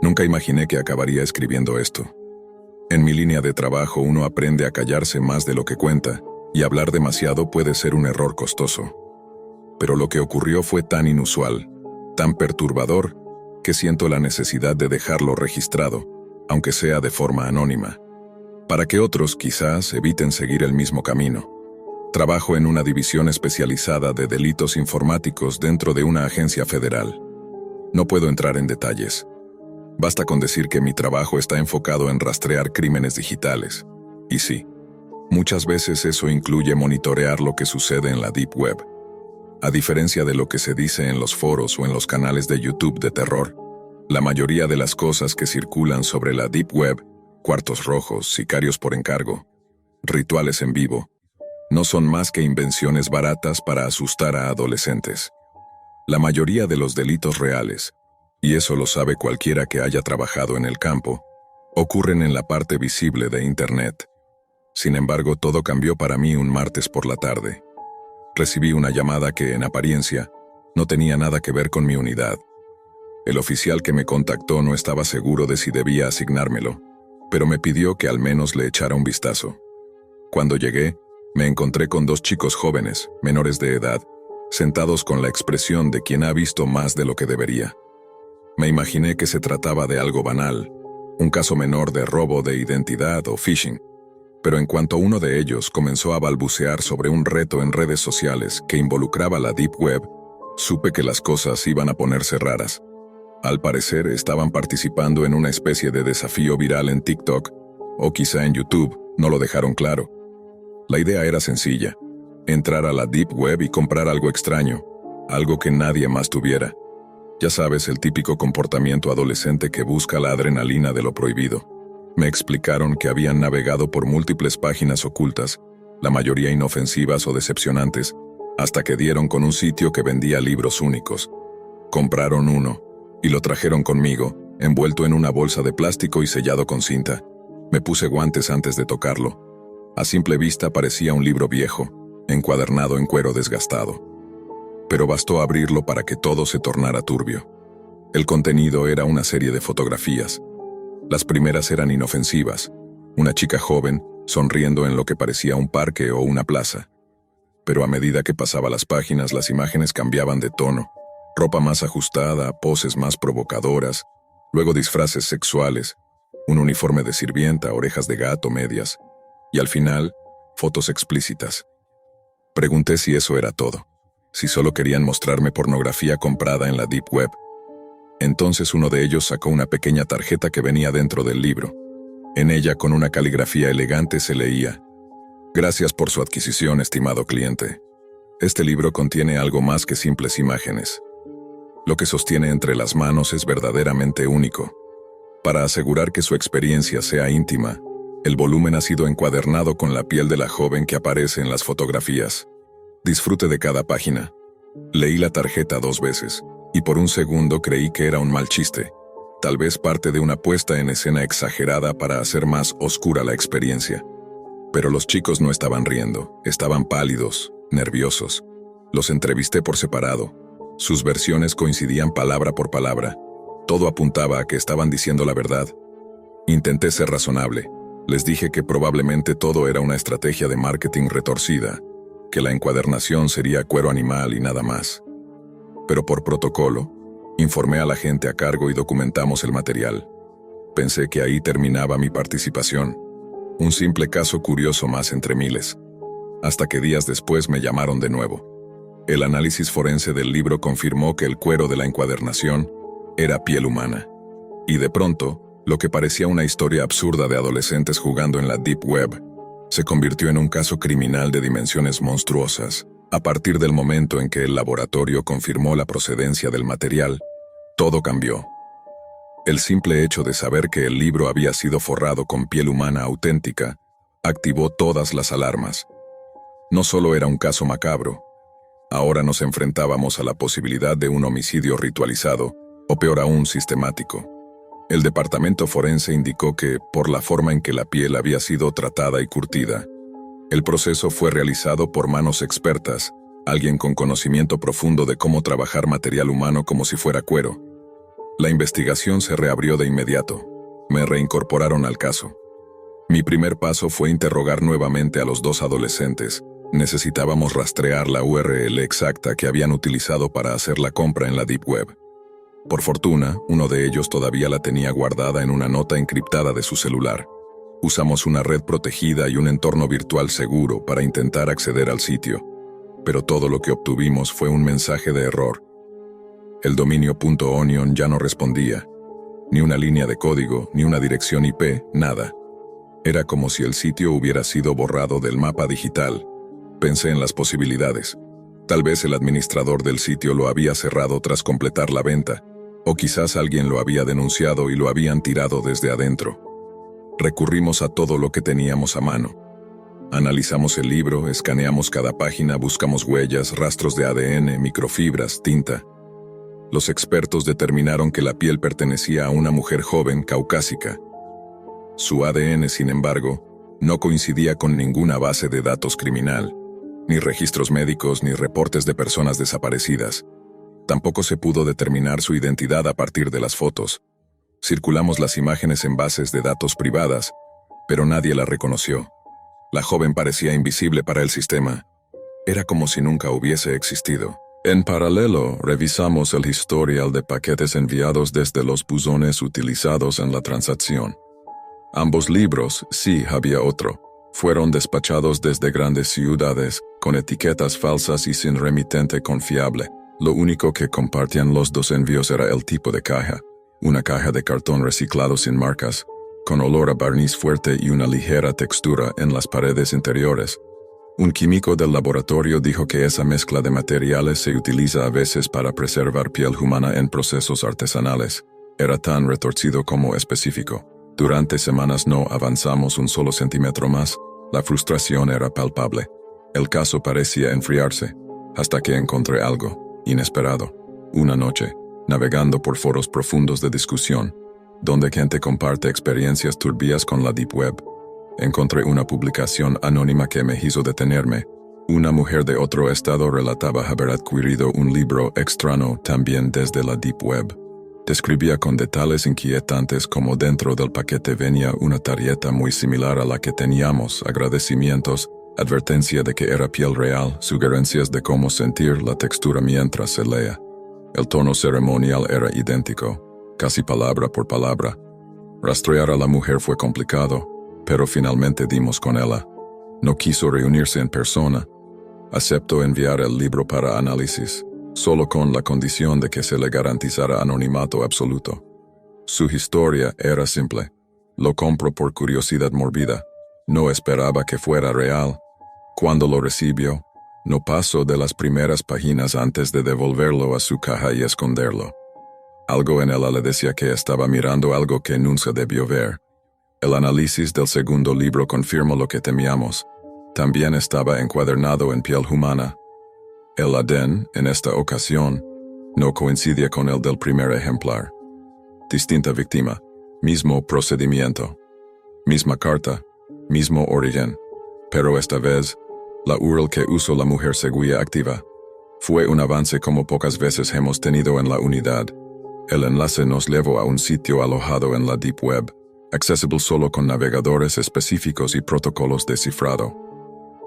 Nunca imaginé que acabaría escribiendo esto. En mi línea de trabajo uno aprende a callarse más de lo que cuenta, y hablar demasiado puede ser un error costoso. Pero lo que ocurrió fue tan inusual, tan perturbador, que siento la necesidad de dejarlo registrado, aunque sea de forma anónima, para que otros quizás eviten seguir el mismo camino. Trabajo en una división especializada de delitos informáticos dentro de una agencia federal. No puedo entrar en detalles. Basta con decir que mi trabajo está enfocado en rastrear crímenes digitales. Y sí, muchas veces eso incluye monitorear lo que sucede en la Deep Web. A diferencia de lo que se dice en los foros o en los canales de YouTube de terror, la mayoría de las cosas que circulan sobre la Deep Web, cuartos rojos, sicarios por encargo, rituales en vivo, no son más que invenciones baratas para asustar a adolescentes. La mayoría de los delitos reales, y eso lo sabe cualquiera que haya trabajado en el campo, ocurren en la parte visible de Internet. Sin embargo, todo cambió para mí un martes por la tarde. Recibí una llamada que, en apariencia, no tenía nada que ver con mi unidad. El oficial que me contactó no estaba seguro de si debía asignármelo, pero me pidió que al menos le echara un vistazo. Cuando llegué, me encontré con dos chicos jóvenes, menores de edad, sentados con la expresión de quien ha visto más de lo que debería. Me imaginé que se trataba de algo banal, un caso menor de robo de identidad o phishing, pero en cuanto uno de ellos comenzó a balbucear sobre un reto en redes sociales que involucraba la Deep Web, supe que las cosas iban a ponerse raras. Al parecer estaban participando en una especie de desafío viral en TikTok, o quizá en YouTube, no lo dejaron claro. La idea era sencilla: entrar a la Deep Web y comprar algo extraño, algo que nadie más tuviera. Ya sabes, el típico comportamiento adolescente que busca la adrenalina de lo prohibido. Me explicaron que habían navegado por múltiples páginas ocultas, la mayoría inofensivas o decepcionantes, hasta que dieron con un sitio que vendía libros únicos. Compraron uno, y lo trajeron conmigo, envuelto en una bolsa de plástico y sellado con cinta. Me puse guantes antes de tocarlo. A simple vista parecía un libro viejo, encuadernado en cuero desgastado. Pero bastó abrirlo para que todo se tornara turbio. El contenido era una serie de fotografías. Las primeras eran inofensivas, una chica joven, sonriendo en lo que parecía un parque o una plaza. Pero a medida que pasaba las páginas, las imágenes cambiaban de tono. Ropa más ajustada, poses más provocadoras, luego disfraces sexuales, un uniforme de sirvienta, orejas de gato, medias, y al final, fotos explícitas. Pregunté si eso era todo, si solo querían mostrarme pornografía comprada en la Deep Web. Entonces uno de ellos sacó una pequeña tarjeta que venía dentro del libro. En ella, con una caligrafía elegante, se leía: «Gracias por su adquisición, estimado cliente. Este libro contiene algo más que simples imágenes. Lo que sostiene entre las manos es verdaderamente único. Para asegurar que su experiencia sea íntima, el volumen ha sido encuadernado con la piel de la joven que aparece en las fotografías. Disfrute de cada página». Leí la tarjeta 2 veces, y por un segundo creí que era un mal chiste, tal vez parte de una puesta en escena exagerada para hacer más oscura la experiencia. Pero los chicos no estaban riendo, estaban pálidos, nerviosos. Los entrevisté por separado. Sus versiones coincidían palabra por palabra. Todo apuntaba a que estaban diciendo la verdad. Intenté ser razonable. Les dije que probablemente todo era una estrategia de marketing retorcida, que la encuadernación sería cuero animal y nada más. Pero por protocolo, informé a la gente a cargo y documentamos el material. Pensé que ahí terminaba mi participación. Un simple caso curioso más entre miles. Hasta que días después me llamaron de nuevo. El análisis forense del libro confirmó que el cuero de la encuadernación era piel humana. Y de pronto, lo que parecía una historia absurda de adolescentes jugando en la Deep Web se convirtió en un caso criminal de dimensiones monstruosas. A partir del momento en que el laboratorio confirmó la procedencia del material, todo cambió. El simple hecho de saber que el libro había sido forrado con piel humana auténtica activó todas las alarmas. No solo era un caso macabro, ahora nos enfrentábamos a la posibilidad de un homicidio ritualizado, o peor aún, sistemático. El departamento forense indicó que, por la forma en que la piel había sido tratada y curtida, el proceso fue realizado por manos expertas, alguien con conocimiento profundo de cómo trabajar material humano como si fuera cuero. La investigación se reabrió de inmediato. Me reincorporaron al caso. Mi primer paso fue interrogar nuevamente a los dos adolescentes. Necesitábamos rastrear la URL exacta que habían utilizado para hacer la compra en la Deep Web. Por fortuna, uno de ellos todavía la tenía guardada en una nota encriptada de su celular. Usamos una red protegida y un entorno virtual seguro para intentar acceder al sitio, pero todo lo que obtuvimos fue un mensaje de error. El dominio .onion ya no respondía. Ni una línea de código, ni una dirección IP, nada. Era como si el sitio hubiera sido borrado del mapa digital. Pensé en las posibilidades. Tal vez el administrador del sitio lo había cerrado tras completar la venta, o quizás alguien lo había denunciado y lo habían tirado desde adentro. Recurrimos a todo lo que teníamos a mano. Analizamos el libro, escaneamos cada página, buscamos huellas, rastros de ADN, microfibras, tinta. Los expertos determinaron que la piel pertenecía a una mujer joven caucásica. Su ADN, sin embargo, no coincidía con ninguna base de datos criminal, ni registros médicos ni reportes de personas desaparecidas. Tampoco se pudo determinar su identidad a partir de las fotos. Circulamos las imágenes en bases de datos privadas, pero nadie la reconoció. La joven parecía invisible para el sistema. Era como si nunca hubiese existido. En paralelo, revisamos el historial de paquetes enviados desde los buzones utilizados en la transacción. Ambos libros, sí había otro, fueron despachados desde grandes ciudades, con etiquetas falsas y sin remitente confiable. Lo único que compartían los dos envíos era el tipo de caja. Una caja de cartón reciclado sin marcas, con olor a barniz fuerte y una ligera textura en las paredes interiores. Un químico del laboratorio dijo que esa mezcla de materiales se utiliza a veces para preservar piel humana en procesos artesanales. Era tan retorcido como específico. Durante semanas no avanzamos un solo centímetro más. La frustración era palpable. El caso parecía enfriarse, hasta que encontré algo inesperado. Una noche, navegando por foros profundos de discusión, donde gente comparte experiencias turbias con la Deep Web, encontré una publicación anónima que me hizo detenerme. Una mujer de otro estado relataba haber adquirido un libro extraño también desde la Deep Web. Describía con detalles inquietantes cómo dentro del paquete venía una tarjeta muy similar a la que teníamos, agradecimientos, advertencia de que era piel real, sugerencias de cómo sentir la textura mientras se lea. El tono ceremonial era idéntico, casi palabra por palabra. Rastrear a la mujer fue complicado, pero finalmente dimos con ella. No quiso reunirse en persona. Aceptó enviar el libro para análisis, solo con la condición de que se le garantizara anonimato absoluto. Su historia era simple. Lo compro por curiosidad mórbida. No esperaba que fuera real. Cuando lo recibió, no pasó de las primeras páginas antes de devolverlo a su caja y esconderlo. Algo en ella le decía que estaba mirando algo que nunca debió ver. El análisis del segundo libro confirmó lo que temíamos. También estaba encuadernado en piel humana. El ADN, en esta ocasión, no coincidía con el del primer ejemplar. Distinta víctima, mismo procedimiento, misma carta, mismo origen, pero esta vez, la URL que usó la mujer seguía activa. Fue un avance como pocas veces hemos tenido en la unidad. El enlace nos llevó a un sitio alojado en la Deep Web, accesible solo con navegadores específicos y protocolos de cifrado.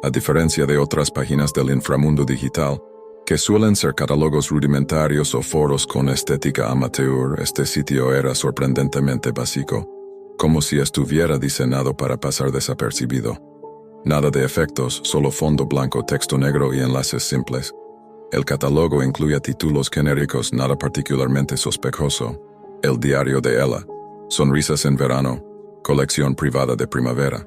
A diferencia de otras páginas del inframundo digital, que suelen ser catálogos rudimentarios o foros con estética amateur, este sitio era sorprendentemente básico, como si estuviera diseñado para pasar desapercibido. Nada de efectos, solo fondo blanco, texto negro y enlaces simples. El catálogo incluía títulos genéricos nada particularmente sospechoso. El diario de Ella, Sonrisas en verano, colección privada de primavera.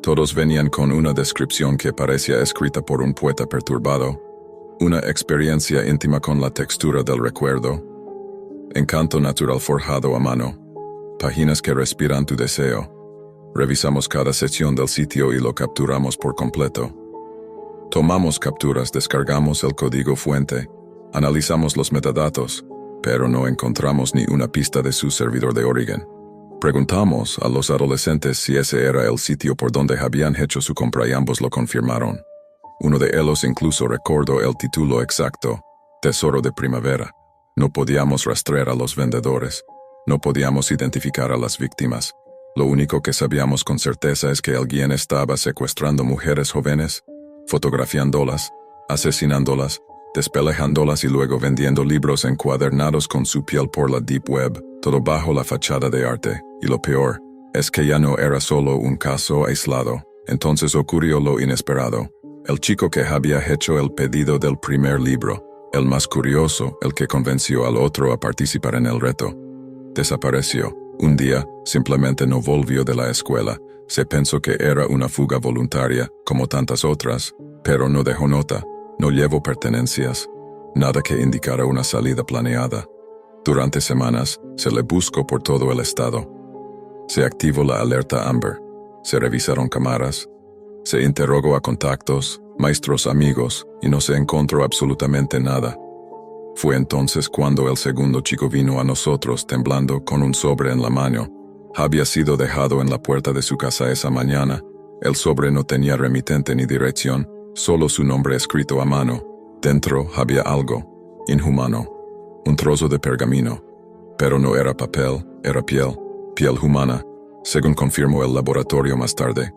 Todos venían con una descripción que parecía escrita por un poeta perturbado, una experiencia íntima con la textura del recuerdo, encanto natural forjado a mano, páginas que respiran tu deseo. Revisamos cada sección del sitio y lo capturamos por completo. Tomamos capturas, descargamos el código fuente, analizamos los metadatos, pero no encontramos ni una pista de su servidor de origen. Preguntamos a los adolescentes si ese era el sitio por donde habían hecho su compra y ambos lo confirmaron. Uno de ellos incluso recordó el título exacto, Tesoro de Primavera. No podíamos rastrear a los vendedores. No podíamos identificar a las víctimas. Lo único que sabíamos con certeza es que alguien estaba secuestrando mujeres jóvenes, fotografiándolas, asesinándolas, despelejándolas y luego vendiendo libros encuadernados con su piel por la Deep Web, todo bajo la fachada de arte. Y lo peor es que ya no era solo un caso aislado. Entonces ocurrió lo inesperado. El chico que había hecho el pedido del primer libro, el más curioso, el que convenció al otro a participar en el reto, desapareció. Un día, simplemente no volvió de la escuela. Se pensó que era una fuga voluntaria, como tantas otras, pero no dejó nota. No llevó pertenencias. Nada que indicara una salida planeada. Durante semanas, se le buscó por todo el estado. Se activó la alerta Amber. Se revisaron cámaras. Se interrogó a contactos, maestros, amigos, y no se encontró absolutamente nada. Fue entonces cuando el segundo chico vino a nosotros temblando con un sobre en la mano. Había sido dejado en la puerta de su casa esa mañana. El sobre no tenía remitente ni dirección, solo su nombre escrito a mano. Dentro había algo inhumano, un trozo de pergamino. Pero no era papel, era piel humana, según confirmó el laboratorio más tarde.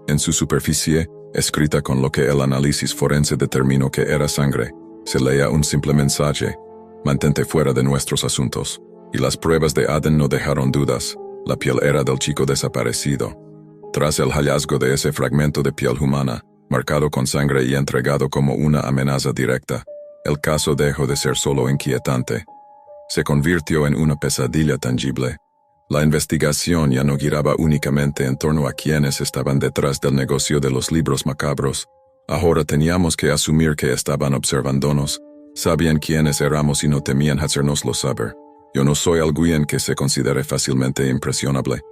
En su superficie, escrita con lo que el análisis forense determinó que era sangre, se leía un simple mensaje: mantente fuera de nuestros asuntos. Y las pruebas de ADN no dejaron dudas. La piel era del chico desaparecido. Tras el hallazgo de ese fragmento de piel humana, marcado con sangre y entregado como una amenaza directa, el caso dejó de ser solo inquietante. Se convirtió en una pesadilla tangible. La investigación ya no giraba únicamente en torno a quienes estaban detrás del negocio de los libros macabros. Ahora teníamos que asumir que estaban observándonos, sabían quiénes éramos y no temían hacérnoslo saber. Yo no soy alguien que se considere fácilmente impresionable.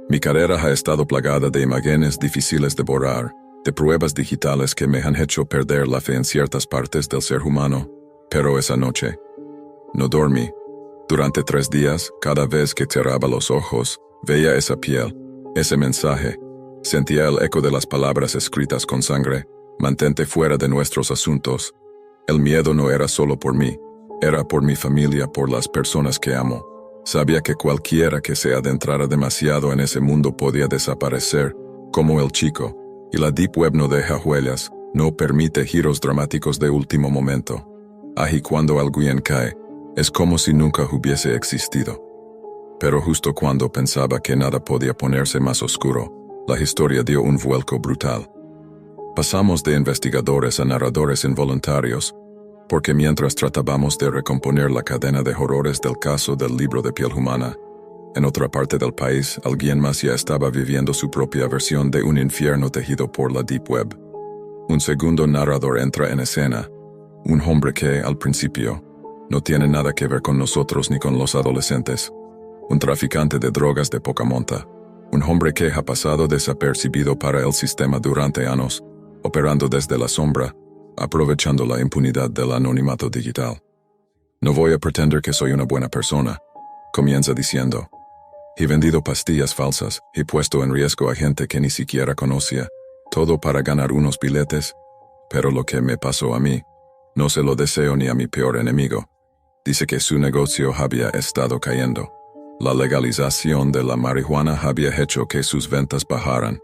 Mi carrera ha estado plagada de imágenes difíciles de borrar, de pruebas digitales que me han hecho perder la fe en ciertas partes del ser humano. Pero esa noche no dormí. Durante 3 días, cada vez que cerraba los ojos, veía esa piel, ese mensaje. Sentía el eco de las palabras escritas con sangre: mantente fuera de nuestros asuntos. El miedo no era solo por mí, era por mi familia, por las personas que amo. Sabía que cualquiera que se adentrara demasiado en ese mundo podía desaparecer, como el chico, y la Deep Web no deja huellas, no permite giros dramáticos de último momento. Y cuando alguien cae, es como si nunca hubiese existido. Pero justo cuando pensaba que nada podía ponerse más oscuro, la historia dio un vuelco brutal. Pasamos de investigadores a narradores involuntarios, porque mientras tratábamos de recomponer la cadena de horrores del caso del libro de piel humana, en otra parte del país alguien más ya estaba viviendo su propia versión de un infierno tejido por la Deep Web. Un segundo narrador entra en escena, un hombre que, al principio, no tiene nada que ver con nosotros ni con los adolescentes. Un traficante de drogas de poca monta. Un hombre que ha pasado desapercibido para el sistema durante años, operando desde la sombra, aprovechando la impunidad del anonimato digital. No voy a pretender que soy una buena persona, comienza diciendo. He vendido pastillas falsas, he puesto en riesgo a gente que ni siquiera conocía, todo para ganar unos billetes, pero lo que me pasó a mí, no se lo deseo ni a mi peor enemigo. Dice que su negocio había estado cayendo. La legalización de la marihuana había hecho que sus ventas bajaran.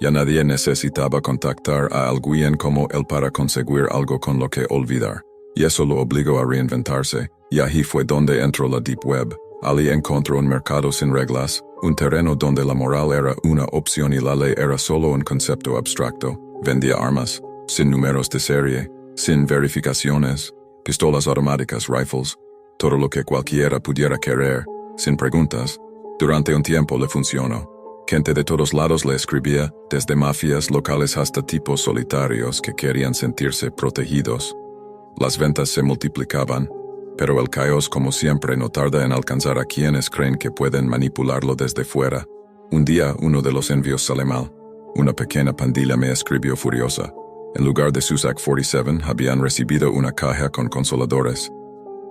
Ya nadie necesitaba contactar a alguien como él para conseguir algo con lo que olvidar. Y eso lo obligó a reinventarse, y ahí fue donde entró la Deep Web. Ali encontró un mercado sin reglas, un terreno donde la moral era una opción y la ley era solo un concepto abstracto. Vendía armas, sin números de serie, sin verificaciones, pistolas automáticas, rifles, todo lo que cualquiera pudiera querer, sin preguntas. Durante un tiempo le funcionó. Gente de todos lados le escribía, desde mafias locales hasta tipos solitarios que querían sentirse protegidos. Las ventas se multiplicaban, pero el caos, como siempre, no tarda en alcanzar a quienes creen que pueden manipularlo desde fuera. Un día, uno de los envíos sale mal. Una pequeña pandilla me escribió furiosa. En lugar de sus AK-47, habían recibido una caja con consoladores.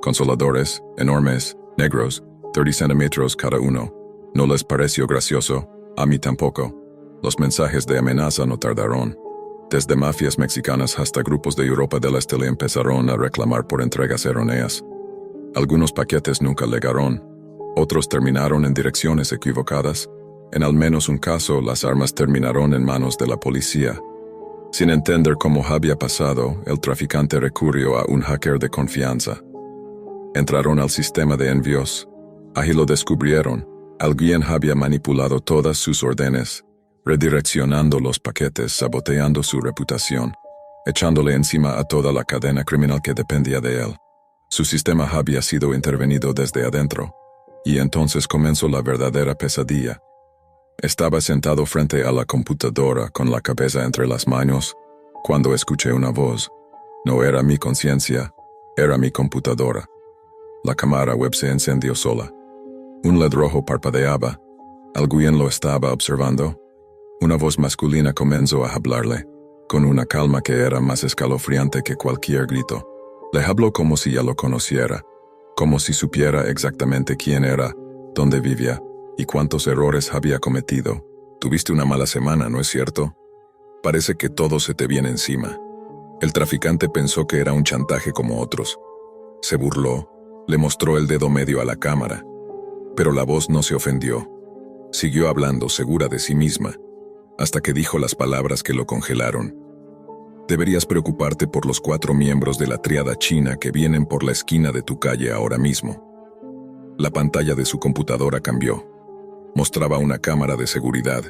Consoladores, enormes, negros, 30 centímetros cada uno. ¿No les pareció gracioso? A mí tampoco. Los mensajes de amenaza no tardaron. Desde mafias mexicanas hasta grupos de Europa del Este le empezaron a reclamar por entregas erróneas. Algunos paquetes nunca llegaron, otros terminaron en direcciones equivocadas. En al menos un caso, las armas terminaron en manos de la policía. Sin entender cómo había pasado, el traficante recurrió a un hacker de confianza. Entraron al sistema de envíos. Ahí lo descubrieron. Alguien había manipulado todas sus órdenes, redireccionando los paquetes, saboteando su reputación, echándole encima a toda la cadena criminal que dependía de él. Su sistema había sido intervenido desde adentro, y entonces comenzó la verdadera pesadilla. Estaba sentado frente a la computadora con la cabeza entre las manos, cuando escuché una voz. No era mi conciencia, era mi computadora. La cámara web se encendió sola. Un LED rojo parpadeaba. ¿Alguien lo estaba observando? Una voz masculina comenzó a hablarle, con una calma que era más escalofriante que cualquier grito. Le habló como si ya lo conociera, como si supiera exactamente quién era, dónde vivía y cuántos errores había cometido. Tuviste una mala semana, ¿no es cierto? Parece que todo se te viene encima. El traficante pensó que era un chantaje como otros. Se burló, le mostró el dedo medio a la cámara. Pero la voz no se ofendió. Siguió hablando, segura de sí misma, hasta que dijo las palabras que lo congelaron. Deberías preocuparte por los 4 miembros de la tríada china que vienen por la esquina de tu calle ahora mismo. La pantalla de su computadora cambió. Mostraba una cámara de seguridad,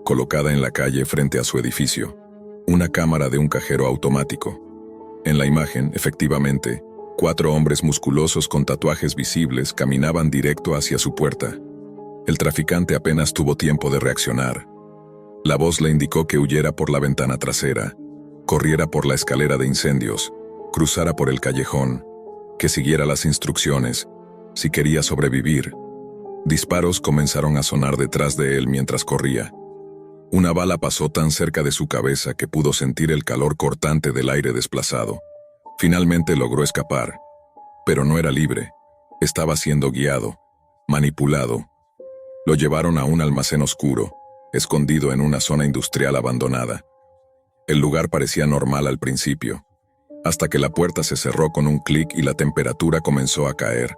colocada en la calle frente a su edificio. Una cámara de un cajero automático. En la imagen, efectivamente, 4 hombres musculosos con tatuajes visibles caminaban directo hacia su puerta. El traficante apenas tuvo tiempo de reaccionar. La voz le indicó que huyera por la ventana trasera, corriera por la escalera de incendios, cruzara por el callejón, que siguiera las instrucciones, si quería sobrevivir. Disparos comenzaron a sonar detrás de él mientras corría. Una bala pasó tan cerca de su cabeza que pudo sentir el calor cortante del aire desplazado. Finalmente logró escapar, pero no era libre. Estaba siendo guiado, manipulado. Lo llevaron a un almacén oscuro, escondido en una zona industrial abandonada. El lugar parecía normal al principio, hasta que la puerta se cerró con un clic y la temperatura comenzó a caer.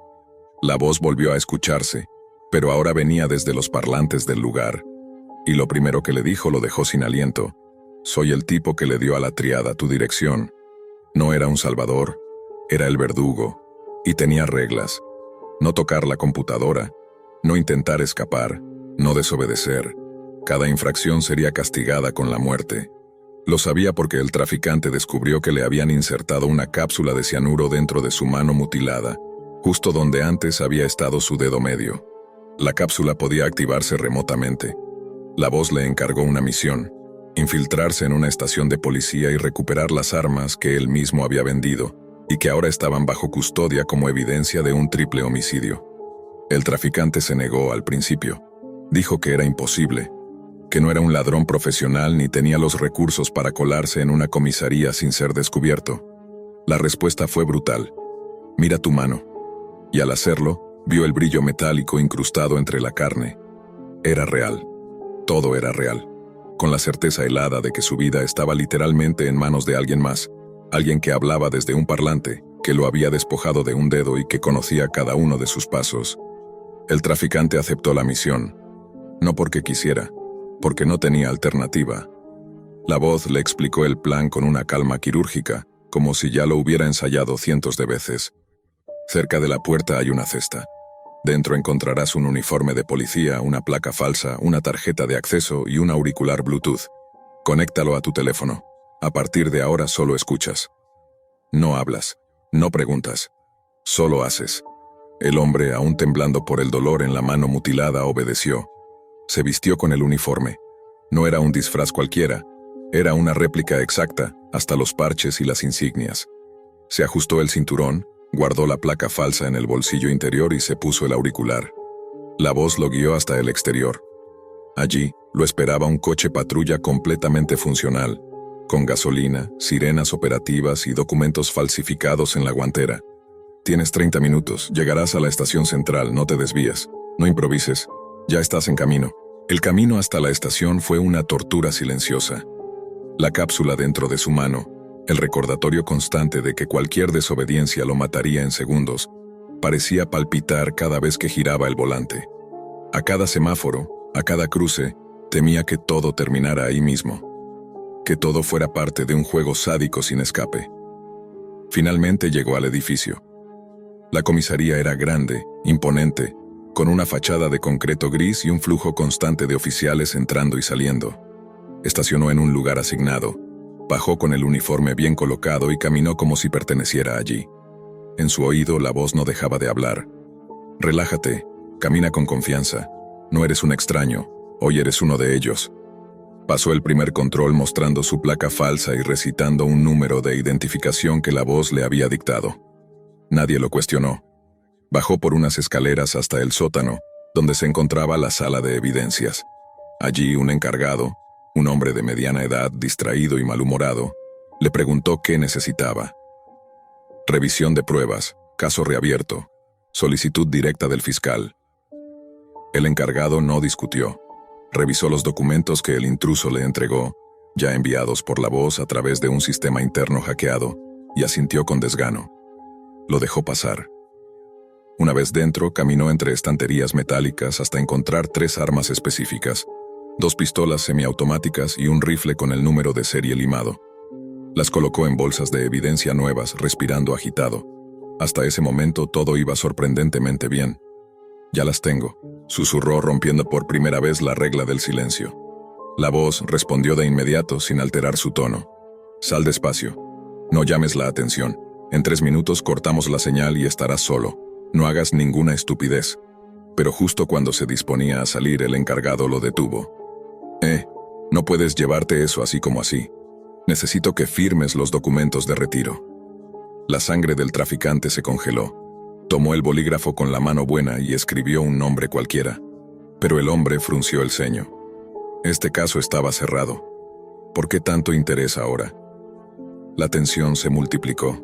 La voz volvió a escucharse, pero ahora venía desde los parlantes del lugar, y lo primero que le dijo lo dejó sin aliento. Soy el tipo que le dio a la tríada tu dirección. No era un salvador, era el verdugo, y tenía reglas. No tocar la computadora, no intentar escapar, no desobedecer. Cada infracción sería castigada con la muerte. Lo sabía porque el traficante descubrió que le habían insertado una cápsula de cianuro dentro de su mano mutilada, justo donde antes había estado su dedo medio. La cápsula podía activarse remotamente. La voz le encargó una misión: infiltrarse en una estación de policía y recuperar las armas que él mismo había vendido, y que ahora estaban bajo custodia como evidencia de un triple homicidio. El traficante se negó al principio. Dijo que era imposible, que no era un ladrón profesional ni tenía los recursos para colarse en una comisaría sin ser descubierto. La respuesta fue brutal: mira tu mano. Y al hacerlo, vio el brillo metálico incrustado entre la carne. Era real. Todo era real. Con la certeza helada de que su vida estaba literalmente en manos de alguien más, alguien que hablaba desde un parlante, que lo había despojado de un dedo y que conocía cada uno de sus pasos. El traficante aceptó la misión, no porque quisiera, porque no tenía alternativa. La voz le explicó el plan con una calma quirúrgica, como si ya lo hubiera ensayado cientos de veces. Cerca de la puerta hay una cesta. Dentro encontrarás un uniforme de policía, una placa falsa, una tarjeta de acceso y un auricular Bluetooth. Conéctalo a tu teléfono. A partir de ahora solo escuchas. No hablas, no preguntas, solo haces. El hombre, aún temblando por el dolor en la mano mutilada, obedeció. Se vistió con el uniforme. No era un disfraz cualquiera, era una réplica exacta, hasta los parches y las insignias. Se ajustó el cinturón, guardó la placa falsa en el bolsillo interior y se puso el auricular. La voz lo guió hasta el exterior. Allí, lo esperaba un coche patrulla completamente funcional, con gasolina, sirenas operativas y documentos falsificados en la guantera. Tienes 30 minutos, llegarás a la estación central, no te desvíes, no improvises, ya estás en camino. El camino hasta la estación fue una tortura silenciosa. La cápsula dentro de su mano, el recordatorio constante de que cualquier desobediencia lo mataría en segundos, parecía palpitar cada vez que giraba el volante. A cada semáforo, a cada cruce, temía que todo terminara ahí mismo. Que todo fuera parte de un juego sádico sin escape. Finalmente llegó al edificio. La comisaría era grande, imponente, con una fachada de concreto gris y un flujo constante de oficiales entrando y saliendo. Estacionó en un lugar asignado, bajó con el uniforme bien colocado y caminó como si perteneciera allí. En su oído la voz no dejaba de hablar. Relájate, camina con confianza. No eres un extraño, hoy eres uno de ellos. Pasó el primer control mostrando su placa falsa y recitando un número de identificación que la voz le había dictado. Nadie lo cuestionó. Bajó por unas escaleras hasta el sótano, donde se encontraba la sala de evidencias. Allí un encargado, un hombre de mediana edad, distraído y malhumorado, le preguntó qué necesitaba. Revisión de pruebas, caso reabierto, solicitud directa del fiscal. El encargado no discutió. Revisó los documentos que el intruso le entregó, ya enviados por la voz a través de un sistema interno hackeado, y asintió con desgano. Lo dejó pasar. Una vez dentro, caminó entre estanterías metálicas hasta encontrar 3 armas específicas, 2 pistolas semiautomáticas y un rifle con el número de serie limado. Las colocó en bolsas de evidencia nuevas, respirando agitado. Hasta ese momento todo iba sorprendentemente bien. «Ya las tengo», susurró rompiendo por primera vez la regla del silencio. La voz respondió de inmediato sin alterar su tono. «Sal despacio. No llames la atención. En 3 minutos cortamos la señal y estarás solo. No hagas ninguna estupidez». Pero justo cuando se disponía a salir, el encargado lo detuvo. No puedes llevarte eso así como así. Necesito que firmes los documentos de retiro». La sangre del traficante se congeló. Tomó el bolígrafo con la mano buena y escribió un nombre cualquiera. Pero el hombre frunció el ceño. Este caso estaba cerrado. ¿Por qué tanto interés ahora? La tensión se multiplicó.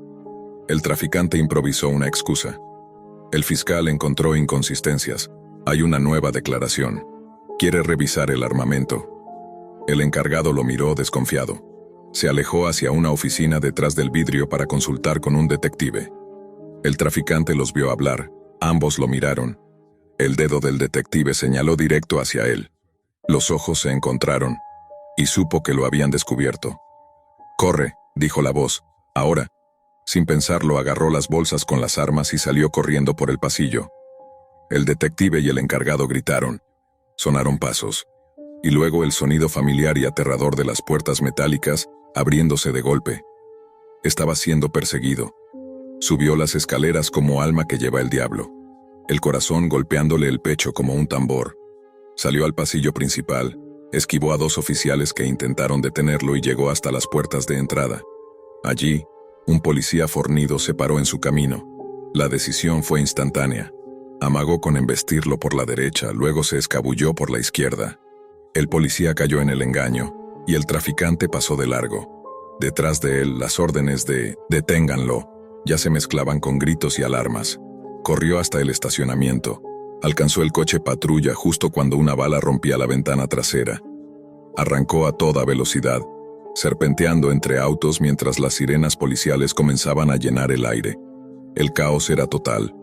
El traficante improvisó una excusa. El fiscal encontró inconsistencias. Hay una nueva declaración. Quiere revisar el armamento. El encargado lo miró desconfiado. Se alejó hacia una oficina detrás del vidrio para consultar con un detective. El traficante los vio hablar. Ambos lo miraron. El dedo del detective señaló directo hacia él. Los ojos se encontraron, y supo que lo habían descubierto. «Corre», dijo la voz. Ahora. Sin pensarlo, agarró las bolsas con las armas y salió corriendo por el pasillo. El detective y el encargado gritaron. Sonaron pasos. Y luego el sonido familiar y aterrador de las puertas metálicas abriéndose de golpe. Estaba siendo perseguido. Subió las escaleras como alma que lleva el diablo, el corazón golpeándole el pecho como un tambor. Salió al pasillo principal, esquivó a 2 oficiales que intentaron detenerlo y llegó hasta las puertas de entrada. Allí, un policía fornido se paró en su camino. La decisión fue instantánea. Amagó con embestirlo por la derecha, luego se escabulló por la izquierda. El policía cayó en el engaño, y el traficante pasó de largo. Detrás de él, las órdenes de «deténganlo» ya se mezclaban con gritos y alarmas. Corrió hasta el estacionamiento. Alcanzó el coche patrulla justo cuando una bala rompía la ventana trasera. Arrancó a toda velocidad, serpenteando entre autos mientras las sirenas policiales comenzaban a llenar el aire. El caos era total.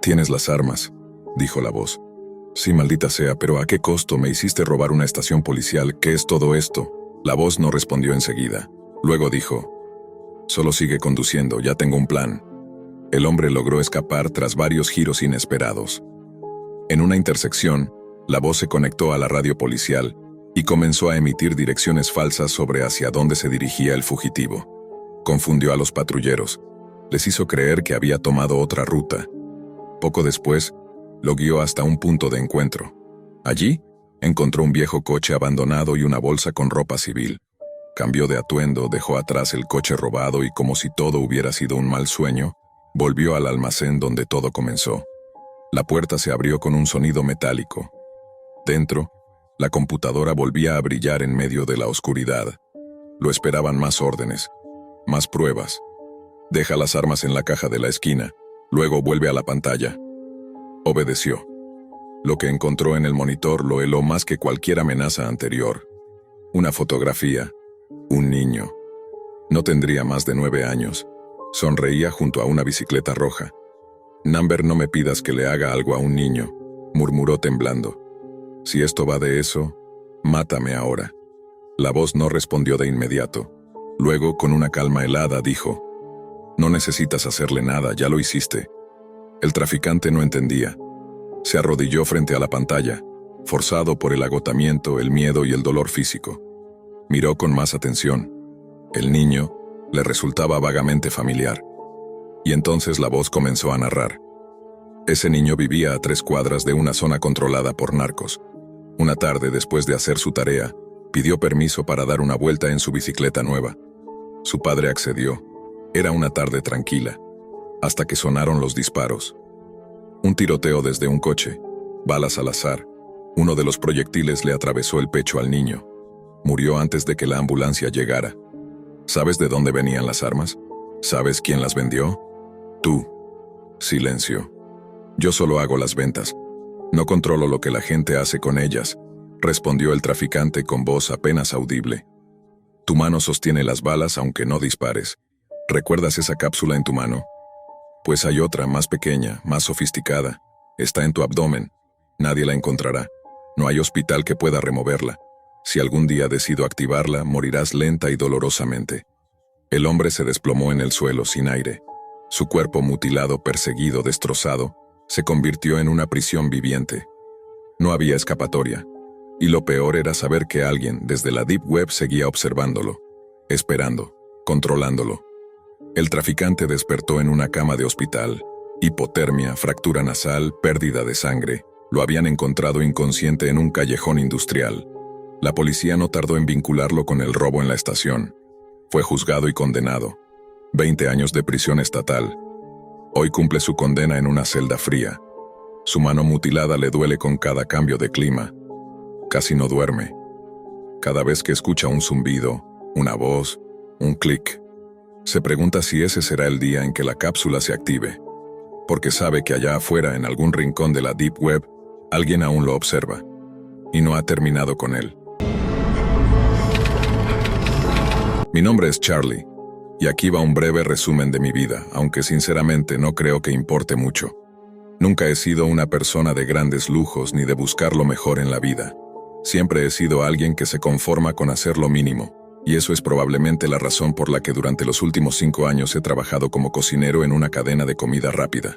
«Tienes las armas», dijo la voz. «Sí, maldita sea, pero ¿a qué costo me hiciste robar una estación policial? ¿Qué es todo esto?» La voz no respondió enseguida. Luego dijo: «Solo sigue conduciendo, ya tengo un plan». El hombre logró escapar tras varios giros inesperados. En una intersección, la voz se conectó a la radio policial y comenzó a emitir direcciones falsas sobre hacia dónde se dirigía el fugitivo. Confundió a los patrulleros. Les hizo creer que había tomado otra ruta. Poco después, lo guió hasta un punto de encuentro. Allí, encontró un viejo coche abandonado y una bolsa con ropa civil. Cambió de atuendo, dejó atrás el coche robado y, como si todo hubiera sido un mal sueño, volvió al almacén donde todo comenzó. La puerta se abrió con un sonido metálico. Dentro, la computadora volvía a brillar en medio de la oscuridad. Lo esperaban más órdenes, más pruebas. Deja las armas en la caja de la esquina, luego vuelve a la pantalla. Obedeció. Lo que encontró en el monitor lo heló más que cualquier amenaza anterior. Una fotografía. Un niño. No tendría más de 9 años. Sonreía junto a una bicicleta roja. Number, no me pidas que le haga algo a un niño, murmuró temblando. Si esto va de eso, mátame ahora. La voz no respondió de inmediato. Luego, con una calma helada, dijo: no necesitas hacerle nada, ya lo hiciste. El traficante no entendía. Se arrodilló frente a la pantalla, forzado por el agotamiento, el miedo y el dolor físico. Miró con más atención. El niño le resultaba vagamente familiar. Y entonces la voz comenzó a narrar. Ese niño vivía a 3 cuadras de una zona controlada por narcos. Una tarde, después de hacer su tarea, pidió permiso para dar una vuelta en su bicicleta nueva. Su padre accedió. Era una tarde tranquila, hasta que sonaron los disparos. Un tiroteo desde un coche, balas al azar. Uno de los proyectiles le atravesó el pecho al niño. Murió antes de que la ambulancia llegara. ¿Sabes de dónde venían las armas? ¿Sabes quién las vendió? Tú. Silencio. Yo solo hago las ventas. No controlo lo que la gente hace con ellas, respondió el traficante con voz apenas audible. Tu mano sostiene las balas aunque no dispares. ¿Recuerdas esa cápsula en tu mano? Pues hay otra, más pequeña, más sofisticada. Está en tu abdomen. Nadie la encontrará. No hay hospital que pueda removerla. Si algún día decido activarla, morirás lenta y dolorosamente. El hombre se desplomó en el suelo sin aire. Su cuerpo mutilado, perseguido, destrozado, se convirtió en una prisión viviente. No había escapatoria. Y lo peor era saber que alguien desde la Deep Web seguía observándolo, esperando, controlándolo. El traficante despertó en una cama de hospital. Hipotermia, fractura nasal, pérdida de sangre. Lo habían encontrado inconsciente en un callejón industrial. La policía no tardó en vincularlo con el robo en la estación. Fue juzgado y condenado. 20 años de prisión estatal. Hoy cumple su condena en una celda fría. Su mano mutilada le duele con cada cambio de clima. Casi no duerme. Cada vez que escucha un zumbido, una voz, un clic, se pregunta si ese será el día en que la cápsula se active. Porque sabe que allá afuera, en algún rincón de la Deep Web, alguien aún lo observa. Y no ha terminado con él. Mi nombre es Charlie. Y aquí va un breve resumen de mi vida, aunque sinceramente no creo que importe mucho. Nunca he sido una persona de grandes lujos ni de buscar lo mejor en la vida. Siempre he sido alguien que se conforma con hacer lo mínimo, y eso es probablemente la razón por la que durante los últimos 5 años he trabajado como cocinero en una cadena de comida rápida.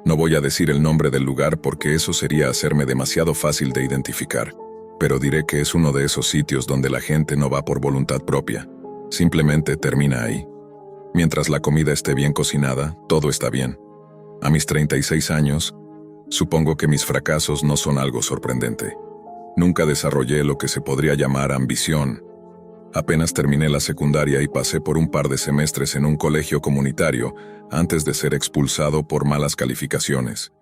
No voy a decir el nombre del lugar porque eso sería hacerme demasiado fácil de identificar, pero diré que es uno de esos sitios donde la gente no va por voluntad propia. Simplemente termina ahí. Mientras la comida esté bien cocinada, todo está bien. A mis 36 años, supongo que mis fracasos no son algo sorprendente. Nunca desarrollé lo que se podría llamar ambición. Apenas terminé la secundaria y pasé por un par de semestres en un colegio comunitario antes de ser expulsado por malas calificaciones.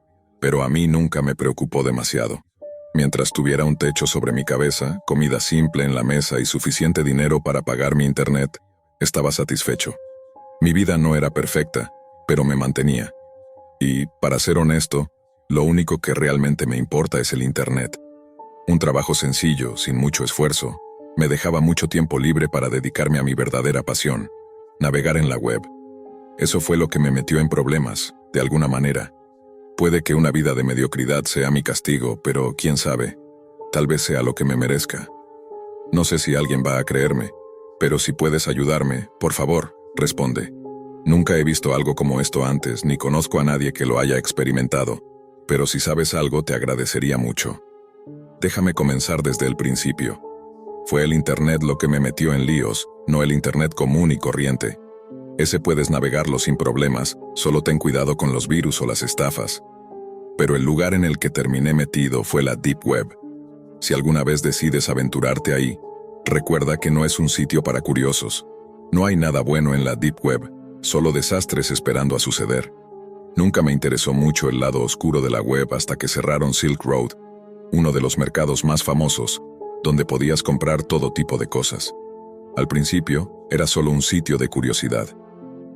Pero a mí nunca me preocupó demasiado. Mientras tuviera un techo sobre mi cabeza, comida simple en la mesa y suficiente dinero para pagar mi internet, estaba satisfecho. Mi vida no era perfecta, pero me mantenía. Y, para ser honesto, lo único que realmente me importa es el internet. Un trabajo sencillo, sin mucho esfuerzo, me dejaba mucho tiempo libre para dedicarme a mi verdadera pasión, navegar en la web. Eso fue lo que me metió en problemas, de alguna manera. Puede que una vida de mediocridad sea mi castigo, pero quién sabe, tal vez sea lo que me merezca. No sé si alguien va a creerme, pero si puedes ayudarme, por favor, responde. Nunca he visto algo como esto antes, ni conozco a nadie que lo haya experimentado, pero si sabes algo te agradecería mucho. Déjame comenzar desde el principio. Fue el internet lo que me metió en líos, no el internet común y corriente. Ese puedes navegarlo sin problemas, solo ten cuidado con los virus o las estafas. Pero el lugar en el que terminé metido fue la Deep Web. Si alguna vez decides aventurarte ahí, recuerda que no es un sitio para curiosos. No hay nada bueno en la Deep Web, solo desastres esperando a suceder. Nunca me interesó mucho el lado oscuro de la web hasta que cerraron Silk Road, uno de los mercados más famosos, donde podías comprar todo tipo de cosas. Al principio, era solo un sitio de curiosidad.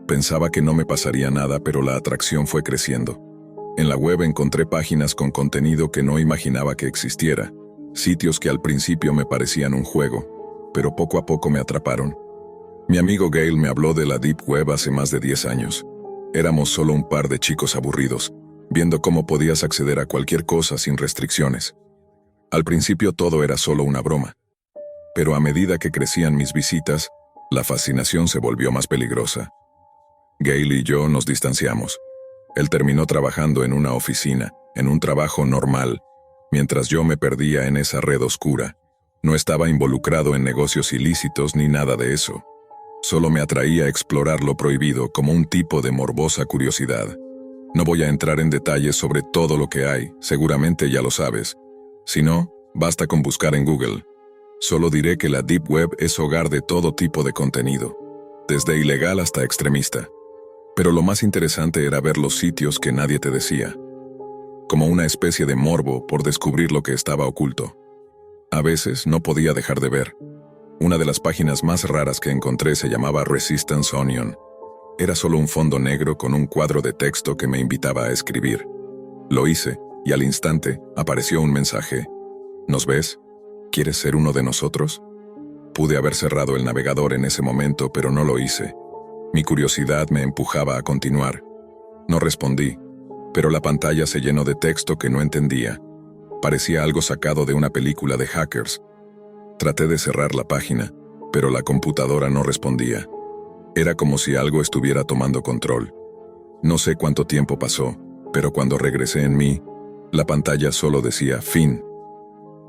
Pensaba que no me pasaría nada, pero la atracción fue creciendo. En la web encontré páginas con contenido que no imaginaba que existiera, sitios que al principio me parecían un juego, pero poco a poco me atraparon. Mi amigo Gail me habló de la Deep Web hace más de 10 años. Éramos solo un par de chicos aburridos, viendo cómo podías acceder a cualquier cosa sin restricciones. Al principio todo era solo una broma, pero a medida que crecían mis visitas, la fascinación se volvió más peligrosa. Gail y yo nos distanciamos. Él terminó trabajando en una oficina, en un trabajo normal, mientras yo me perdía en esa red oscura. No estaba involucrado en negocios ilícitos ni nada de eso. Solo me atraía a explorar lo prohibido como un tipo de morbosa curiosidad. No voy a entrar en detalles sobre todo lo que hay, seguramente ya lo sabes. Si no, basta con buscar en Google. Solo diré que la Deep Web es hogar de todo tipo de contenido, desde ilegal hasta extremista. Pero lo más interesante era ver los sitios que nadie te decía, como una especie de morbo por descubrir lo que estaba oculto. A veces no podía dejar de ver. Una de las páginas más raras que encontré se llamaba Resistance Onion. Era solo un fondo negro con un cuadro de texto que me invitaba a escribir. Lo hice, y al instante apareció un mensaje. ¿Nos ves? ¿Quieres ser uno de nosotros? Pude haber cerrado el navegador en ese momento, pero no lo hice. Mi curiosidad me empujaba a continuar. No respondí, pero la pantalla se llenó de texto que no entendía. Parecía algo sacado de una película de hackers. Traté de cerrar la página, pero la computadora no respondía. Era como si algo estuviera tomando control. No sé cuánto tiempo pasó, pero cuando regresé en mí, la pantalla solo decía fin.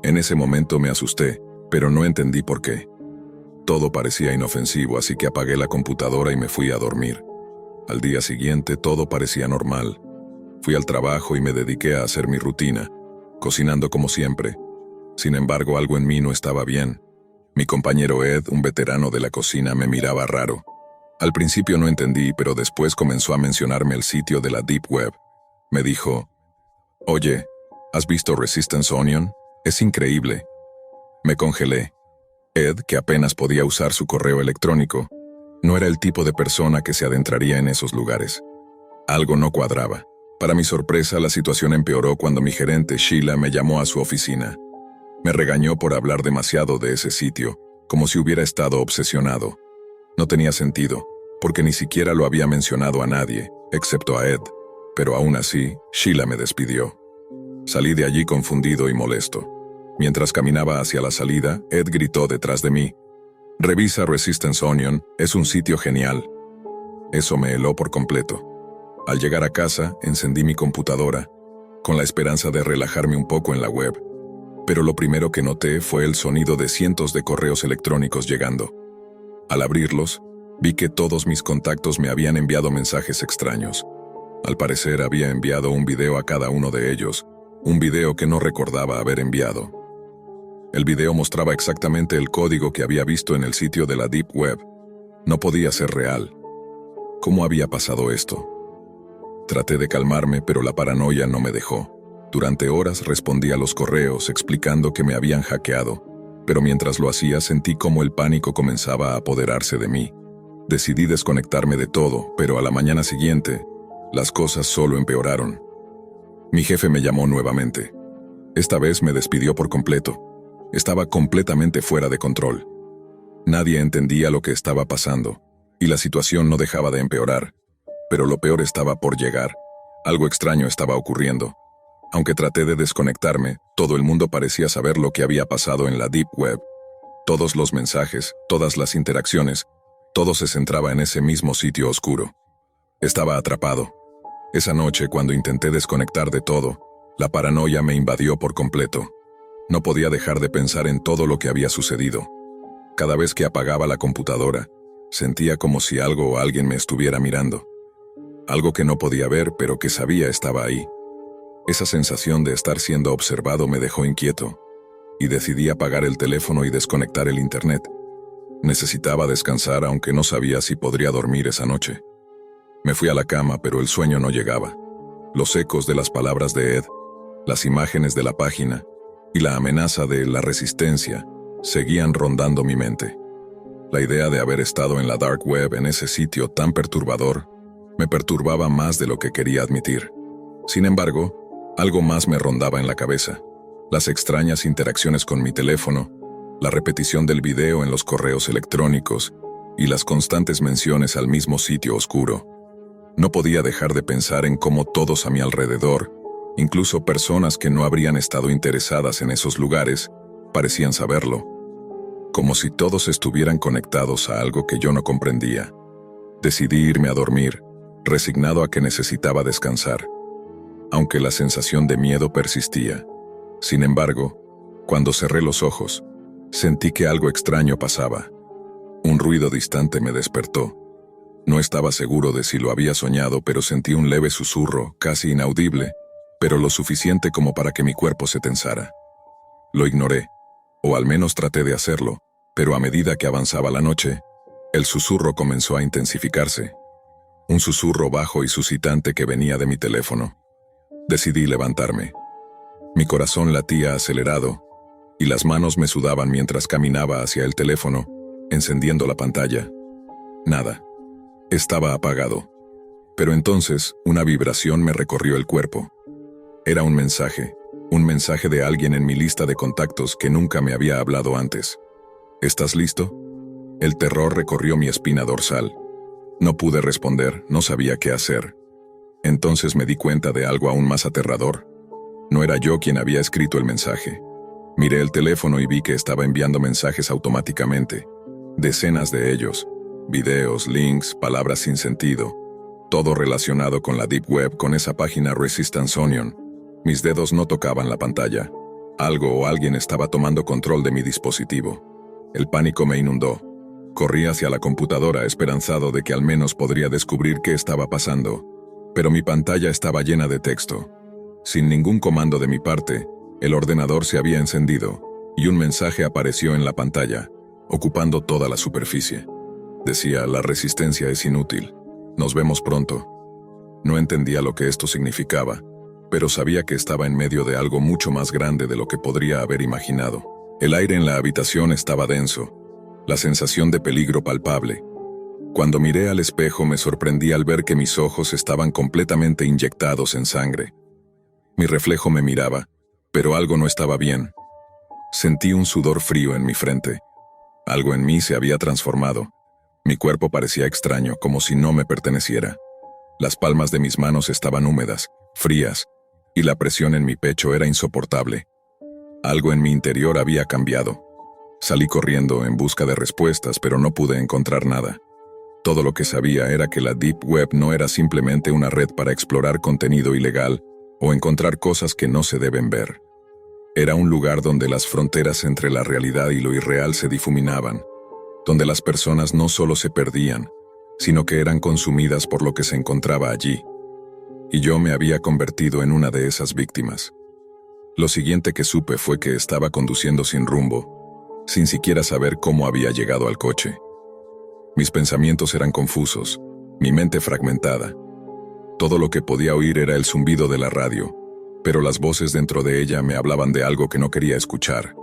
En ese momento me asusté, pero no entendí por qué. Todo parecía inofensivo, así que apagué la computadora y me fui a dormir. Al día siguiente todo parecía normal. Fui al trabajo y me dediqué a hacer mi rutina, cocinando como siempre. Sin embargo, algo en mí no estaba bien. Mi compañero Ed, un veterano de la cocina, me miraba raro. Al principio no entendí, pero después comenzó a mencionarme el sitio de la Deep Web. Me dijo, «Oye, ¿has visto Resistance Onion? Es increíble». Me congelé. Ed, que apenas podía usar su correo electrónico, no era el tipo de persona que se adentraría en esos lugares. Algo no cuadraba. Para mi sorpresa, la situación empeoró cuando mi gerente, Sheila, me llamó a su oficina. Me regañó por hablar demasiado de ese sitio, como si hubiera estado obsesionado. No tenía sentido, porque ni siquiera lo había mencionado a nadie, excepto a Ed. Pero aún así, Sheila me despidió. Salí de allí confundido y molesto. Mientras caminaba hacia la salida, Ed gritó detrás de mí, «Revisa Resistance Onion, es un sitio genial». Eso me heló por completo. Al llegar a casa, encendí mi computadora, con la esperanza de relajarme un poco en la web. Pero lo primero que noté fue el sonido de cientos de correos electrónicos llegando. Al abrirlos, vi que todos mis contactos me habían enviado mensajes extraños. Al parecer había enviado un video a cada uno de ellos, un video que no recordaba haber enviado. El video mostraba exactamente el código que había visto en el sitio de la Deep Web. No podía ser real. ¿Cómo había pasado esto? Traté de calmarme, pero la paranoia no me dejó. Durante horas respondí a los correos explicando que me habían hackeado, pero mientras lo hacía sentí cómo el pánico comenzaba a apoderarse de mí. Decidí desconectarme de todo, pero a la mañana siguiente, las cosas solo empeoraron. Mi jefe me llamó nuevamente. Esta vez me despidió por completo. Estaba completamente fuera de control. Nadie entendía lo que estaba pasando, y la situación no dejaba de empeorar. Pero lo peor estaba por llegar. Algo extraño estaba ocurriendo. Aunque traté de desconectarme, todo el mundo parecía saber lo que había pasado en la Deep Web. Todos los mensajes, todas las interacciones, todo se centraba en ese mismo sitio oscuro. Estaba atrapado. Esa noche, cuando intenté desconectar de todo, la paranoia me invadió por completo. No podía dejar de pensar en todo lo que había sucedido. Cada vez que apagaba la computadora, sentía como si algo o alguien me estuviera mirando. Algo que no podía ver, pero que sabía estaba ahí. Esa sensación de estar siendo observado me dejó inquieto, y decidí apagar el teléfono y desconectar el internet. Necesitaba descansar, aunque no sabía si podría dormir esa noche. Me fui a la cama, pero el sueño no llegaba. Los ecos de las palabras de Ed, las imágenes de la página y la amenaza de la resistencia seguían rondando mi mente. La idea de haber estado en la dark web, en ese sitio tan perturbador, me perturbaba más de lo que quería admitir. Sin embargo, algo más me rondaba en la cabeza. Las extrañas interacciones con mi teléfono, la repetición del video en los correos electrónicos y las constantes menciones al mismo sitio oscuro. No podía dejar de pensar en cómo todos a mi alrededor, incluso personas que no habrían estado interesadas en esos lugares, parecían saberlo. Como si todos estuvieran conectados a algo que yo no comprendía. Decidí irme a dormir, resignado a que necesitaba descansar. Aunque la sensación de miedo persistía. Sin embargo, cuando cerré los ojos, sentí que algo extraño pasaba. Un ruido distante me despertó. No estaba seguro de si lo había soñado, pero sentí un leve susurro, casi inaudible, pero lo suficiente como para que mi cuerpo se tensara. Lo ignoré, o al menos traté de hacerlo, pero a medida que avanzaba la noche, el susurro comenzó a intensificarse. Un susurro bajo y suscitante que venía de mi teléfono. Decidí levantarme. Mi corazón latía acelerado, y las manos me sudaban mientras caminaba hacia el teléfono, encendiendo la pantalla. Nada. Estaba apagado. Pero entonces, una vibración me recorrió el cuerpo. Era un mensaje de alguien en mi lista de contactos que nunca me había hablado antes. ¿Estás listo? El terror recorrió mi espina dorsal. No pude responder, no sabía qué hacer. Entonces me di cuenta de algo aún más aterrador. No era yo quien había escrito el mensaje. Miré el teléfono y vi que estaba enviando mensajes automáticamente. Decenas de ellos. Videos, links, palabras sin sentido. Todo relacionado con la Deep Web, con esa página Resistance Onion. Mis dedos no tocaban la pantalla. Algo o alguien estaba tomando control de mi dispositivo. El pánico me inundó. Corrí hacia la computadora esperanzado de que al menos podría descubrir qué estaba pasando. Pero mi pantalla estaba llena de texto. Sin ningún comando de mi parte, el ordenador se había encendido, y un mensaje apareció en la pantalla, ocupando toda la superficie. Decía, la resistencia es inútil. Nos vemos pronto. No entendía lo que esto significaba, pero sabía que estaba en medio de algo mucho más grande de lo que podría haber imaginado. El aire en la habitación estaba denso, la sensación de peligro palpable. Cuando miré al espejo me sorprendí al ver que mis ojos estaban completamente inyectados en sangre. Mi reflejo me miraba, pero algo no estaba bien. Sentí un sudor frío en mi frente. Algo en mí se había transformado. Mi cuerpo parecía extraño, como si no me perteneciera. Las palmas de mis manos estaban húmedas, frías, y la presión en mi pecho era insoportable. Algo en mi interior había cambiado. Salí corriendo en busca de respuestas, pero no pude encontrar nada. Todo lo que sabía era que la Deep Web no era simplemente una red para explorar contenido ilegal o encontrar cosas que no se deben ver. Era un lugar donde las fronteras entre la realidad y lo irreal se difuminaban, donde las personas no solo se perdían, sino que eran consumidas por lo que se encontraba allí. Y yo me había convertido en una de esas víctimas. Lo siguiente que supe fue que estaba conduciendo sin rumbo, sin siquiera saber cómo había llegado al coche. Mis pensamientos eran confusos, mi mente fragmentada. Todo lo que podía oír era el zumbido de la radio, pero las voces dentro de ella me hablaban de algo que no quería escuchar.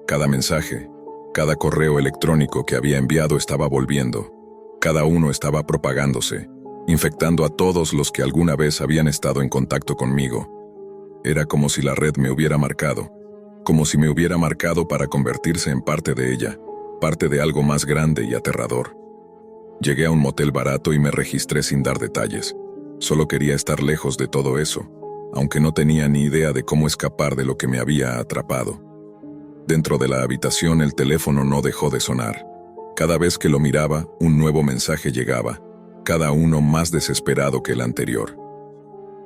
Cada mensaje, cada correo electrónico que había enviado estaba volviendo. Cada uno estaba propagándose, infectando a todos los que alguna vez habían estado en contacto conmigo. Era como si la red me hubiera marcado, como si me hubiera marcado para convertirse en parte de ella, parte de algo más grande y aterrador. Llegué a un motel barato y me registré sin dar detalles. Solo quería estar lejos de todo eso, aunque no tenía ni idea de cómo escapar de lo que me había atrapado. Dentro de la habitación el teléfono no dejó de sonar. Cada vez que lo miraba, un nuevo mensaje llegaba, cada uno más desesperado que el anterior.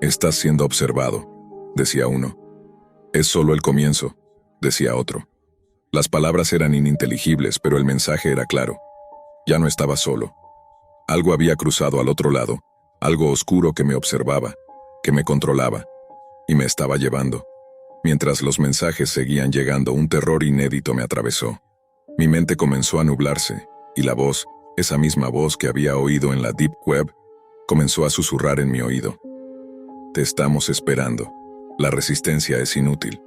«Estás siendo observado», decía uno. «Es solo el comienzo», decía otro. Las palabras eran ininteligibles, pero el mensaje era claro. Ya no estaba solo. Algo había cruzado al otro lado, algo oscuro que me observaba, que me controlaba, y me estaba llevando. Mientras los mensajes seguían llegando, un terror inédito me atravesó. Mi mente comenzó a nublarse, y la voz, esa misma voz que había oído en la Deep Web, comenzó a susurrar en mi oído. «Te estamos esperando. La resistencia es inútil».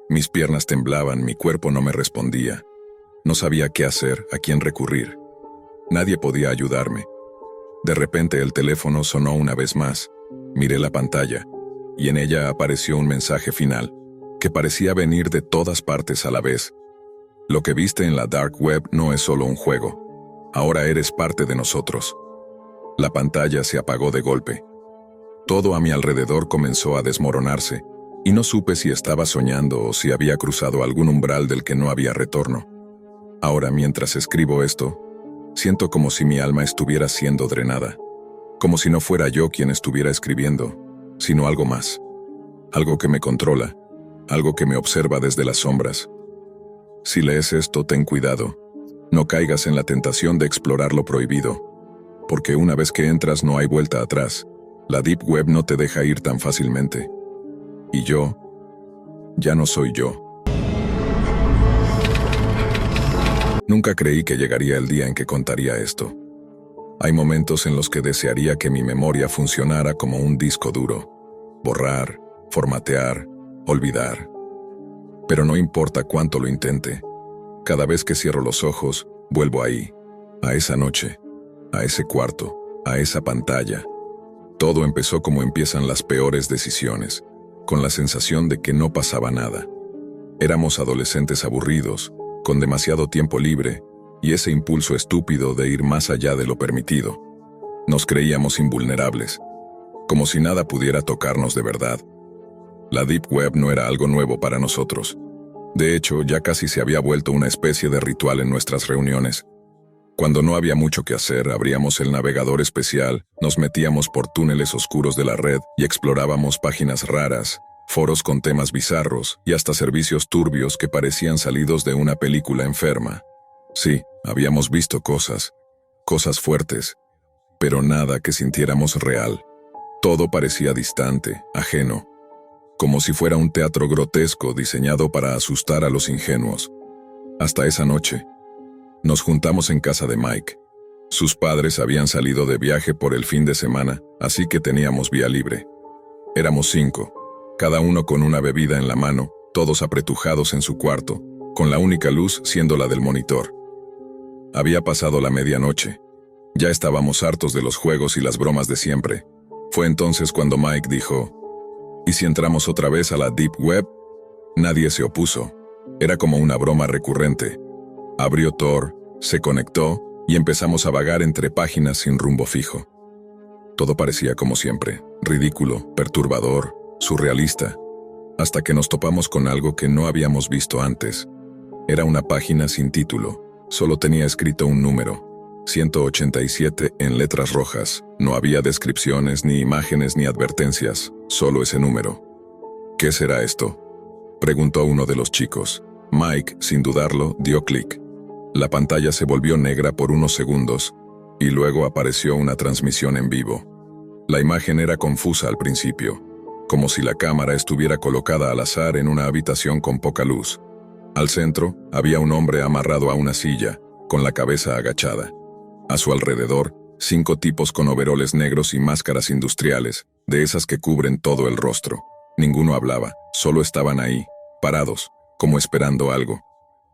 Mis piernas temblaban, mi cuerpo no me respondía. No sabía qué hacer, a quién recurrir. Nadie podía ayudarme. De repente el teléfono sonó una vez más. Miré la pantalla, y en ella apareció un mensaje final, que parecía venir de todas partes a la vez. «Lo que viste en la Dark Web no es solo un juego. Ahora eres parte de nosotros». La pantalla se apagó de golpe. Todo a mi alrededor comenzó a desmoronarse, y no supe si estaba soñando o si había cruzado algún umbral del que no había retorno. Ahora, mientras escribo esto, siento como si mi alma estuviera siendo drenada, como si no fuera yo quien estuviera escribiendo, sino algo más, algo que me controla, algo que me observa desde las sombras. Si lees esto, ten cuidado, no caigas en la tentación de explorar lo prohibido, porque una vez que entras no hay vuelta atrás. La Deep Web no te deja ir tan fácilmente. Y yo, ya no soy yo. Nunca creí que llegaría el día en que contaría esto. Hay momentos en los que desearía que mi memoria funcionara como un disco duro. Borrar, formatear, olvidar. Pero no importa cuánto lo intente. Cada vez que cierro los ojos, vuelvo ahí, a esa noche, a ese cuarto, a esa pantalla. Todo empezó como empiezan las peores decisiones, con la sensación de que no pasaba nada. Éramos adolescentes aburridos, con demasiado tiempo libre, y ese impulso estúpido de ir más allá de lo permitido. Nos creíamos invulnerables, como si nada pudiera tocarnos de verdad. La Deep Web no era algo nuevo para nosotros. De hecho, ya casi se había vuelto una especie de ritual en nuestras reuniones. Cuando no había mucho que hacer, abríamos el navegador especial, nos metíamos por túneles oscuros de la red y explorábamos páginas raras, foros con temas bizarros y hasta servicios turbios que parecían salidos de una película enferma. Sí, habíamos visto cosas fuertes, pero nada que sintiéramos real. Todo parecía distante, ajeno, como si fuera un teatro grotesco diseñado para asustar a los ingenuos. Hasta esa noche. Nos juntamos en casa de Mike. Sus padres habían salido de viaje por el fin de semana, así que teníamos vía libre. Éramos 5, cada uno con una bebida en la mano, todos apretujados en su cuarto, con la única luz siendo la del monitor. Había pasado la medianoche. Ya estábamos hartos de los juegos y las bromas de siempre. Fue entonces cuando Mike dijo: ¿y si entramos otra vez a la Deep Web? Nadie se opuso. Era como una broma recurrente. Abrió Tor, se conectó y empezamos a vagar entre páginas sin rumbo fijo. Todo parecía como siempre, ridículo, perturbador, surrealista, hasta que nos topamos con algo que no habíamos visto antes. Era una página sin título, solo tenía escrito un número, 187 en letras rojas. No había descripciones, ni imágenes, ni advertencias, solo ese número. ¿Qué será esto?, preguntó uno de los chicos. Mike, sin dudarlo, dio clic. La pantalla se volvió negra por unos segundos, y luego apareció una transmisión en vivo. La imagen era confusa al principio, como si la cámara estuviera colocada al azar en una habitación con poca luz. Al centro, había un hombre amarrado a una silla, con la cabeza agachada. A su alrededor, 5 tipos con overoles negros y máscaras industriales, de esas que cubren todo el rostro. Ninguno hablaba, solo estaban ahí, parados, como esperando algo.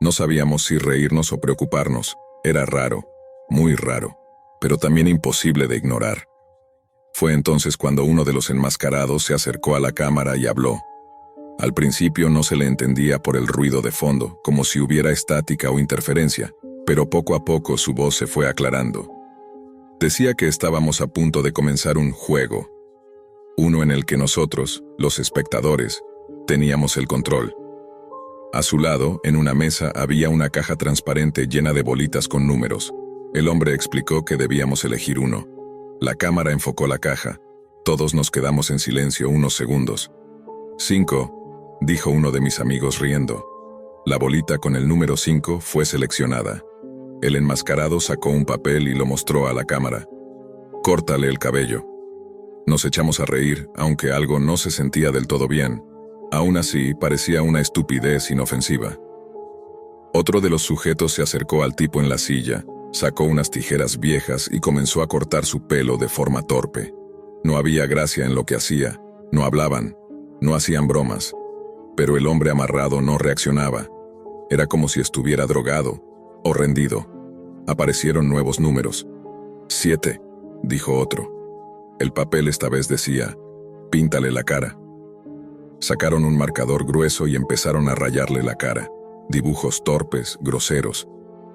No sabíamos si reírnos o preocuparnos. Era raro, muy raro, pero también imposible de ignorar. Fue entonces cuando uno de los enmascarados se acercó a la cámara y habló. Al principio no se le entendía por el ruido de fondo, como si hubiera estática o interferencia, pero poco a poco su voz se fue aclarando. Decía que estábamos a punto de comenzar un juego, uno en el que nosotros, los espectadores, teníamos el control. A su lado, en una mesa, había una caja transparente llena de bolitas con números. El hombre explicó que debíamos elegir uno. La cámara enfocó la caja. Todos nos quedamos en silencio unos segundos. 5, dijo uno de mis amigos riendo. La bolita con el número 5 fue seleccionada. El enmascarado sacó un papel y lo mostró a la cámara. Córtale el cabello. Nos echamos a reír, aunque algo no se sentía del todo bien. Aún así, parecía una estupidez inofensiva. Otro de los sujetos se acercó al tipo en la silla, sacó unas tijeras viejas y comenzó a cortar su pelo de forma torpe. No había gracia en lo que hacía, no hablaban, no hacían bromas. Pero el hombre amarrado no reaccionaba. Era como si estuviera drogado o rendido. Aparecieron nuevos números. 7, dijo otro. El papel esta vez decía: píntale la cara. Sacaron un marcador grueso y empezaron a rayarle la cara. Dibujos torpes, groseros,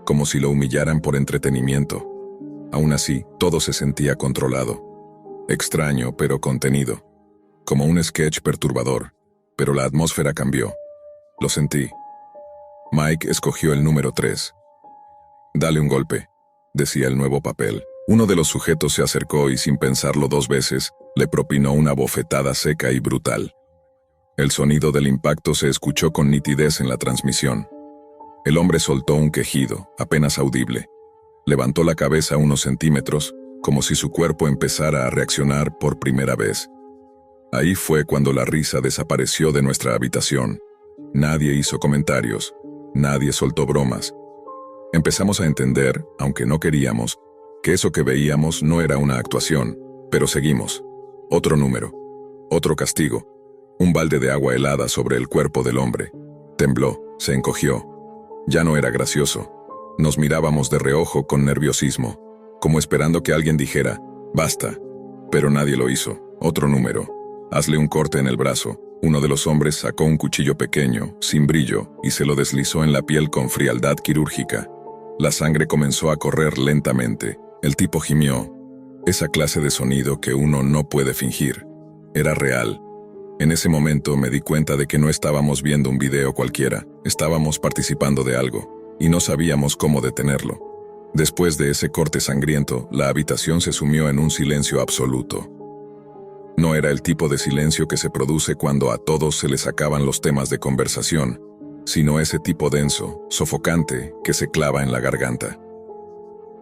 como si lo humillaran por entretenimiento. Aún así, todo se sentía controlado. Extraño, pero contenido. Como un sketch perturbador. Pero la atmósfera cambió. Lo sentí. Mike escogió el número 3. «Dale un golpe», decía el nuevo papel. Uno de los sujetos se acercó y, sin pensarlo 2 veces, le propinó una bofetada seca y brutal. El sonido del impacto se escuchó con nitidez en la transmisión. El hombre soltó un quejido, apenas audible. Levantó la cabeza unos centímetros, como si su cuerpo empezara a reaccionar por primera vez. Ahí fue cuando la risa desapareció de nuestra habitación. Nadie hizo comentarios, nadie soltó bromas. Empezamos a entender, aunque no queríamos, que eso que veíamos no era una actuación, pero seguimos. Otro número, otro castigo, un balde de agua helada sobre el cuerpo del hombre. Tembló, se encogió. Ya no era gracioso. Nos mirábamos de reojo con nerviosismo, como esperando que alguien dijera, «Basta», pero nadie lo hizo. Otro número. «Hazle un corte en el brazo». Uno de los hombres sacó un cuchillo pequeño, sin brillo, y se lo deslizó en la piel con frialdad quirúrgica. La sangre comenzó a correr lentamente. El tipo gimió. Esa clase de sonido que uno no puede fingir. Era real. En ese momento me di cuenta de que no estábamos viendo un video cualquiera, estábamos participando de algo, y no sabíamos cómo detenerlo. Después de ese corte sangriento, la habitación se sumió en un silencio absoluto. No era el tipo de silencio que se produce cuando a todos se les acaban los temas de conversación, sino ese tipo denso, sofocante, que se clava en la garganta.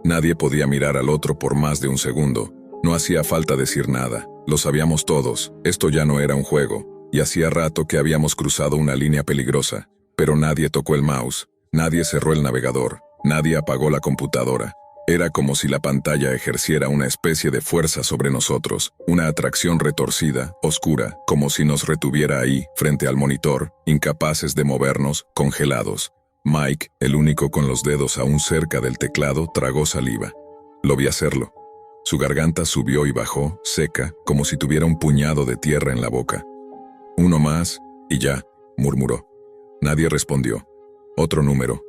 Nadie podía mirar al otro por más de un segundo. No hacía falta decir nada. Lo sabíamos todos. Esto ya no era un juego, y hacía rato que habíamos cruzado una línea peligrosa. Pero nadie tocó el mouse, nadie cerró el navegador, nadie apagó la computadora. Era como si la pantalla ejerciera una especie de fuerza sobre nosotros, una atracción retorcida, oscura, como si nos retuviera ahí, frente al monitor, incapaces de movernos, congelados. Mike, el único con los dedos aún cerca del teclado, tragó saliva. Lo vi hacerlo. Su garganta subió y bajó, seca, como si tuviera un puñado de tierra en la boca. «Uno más, y ya», murmuró. Nadie respondió. Otro número.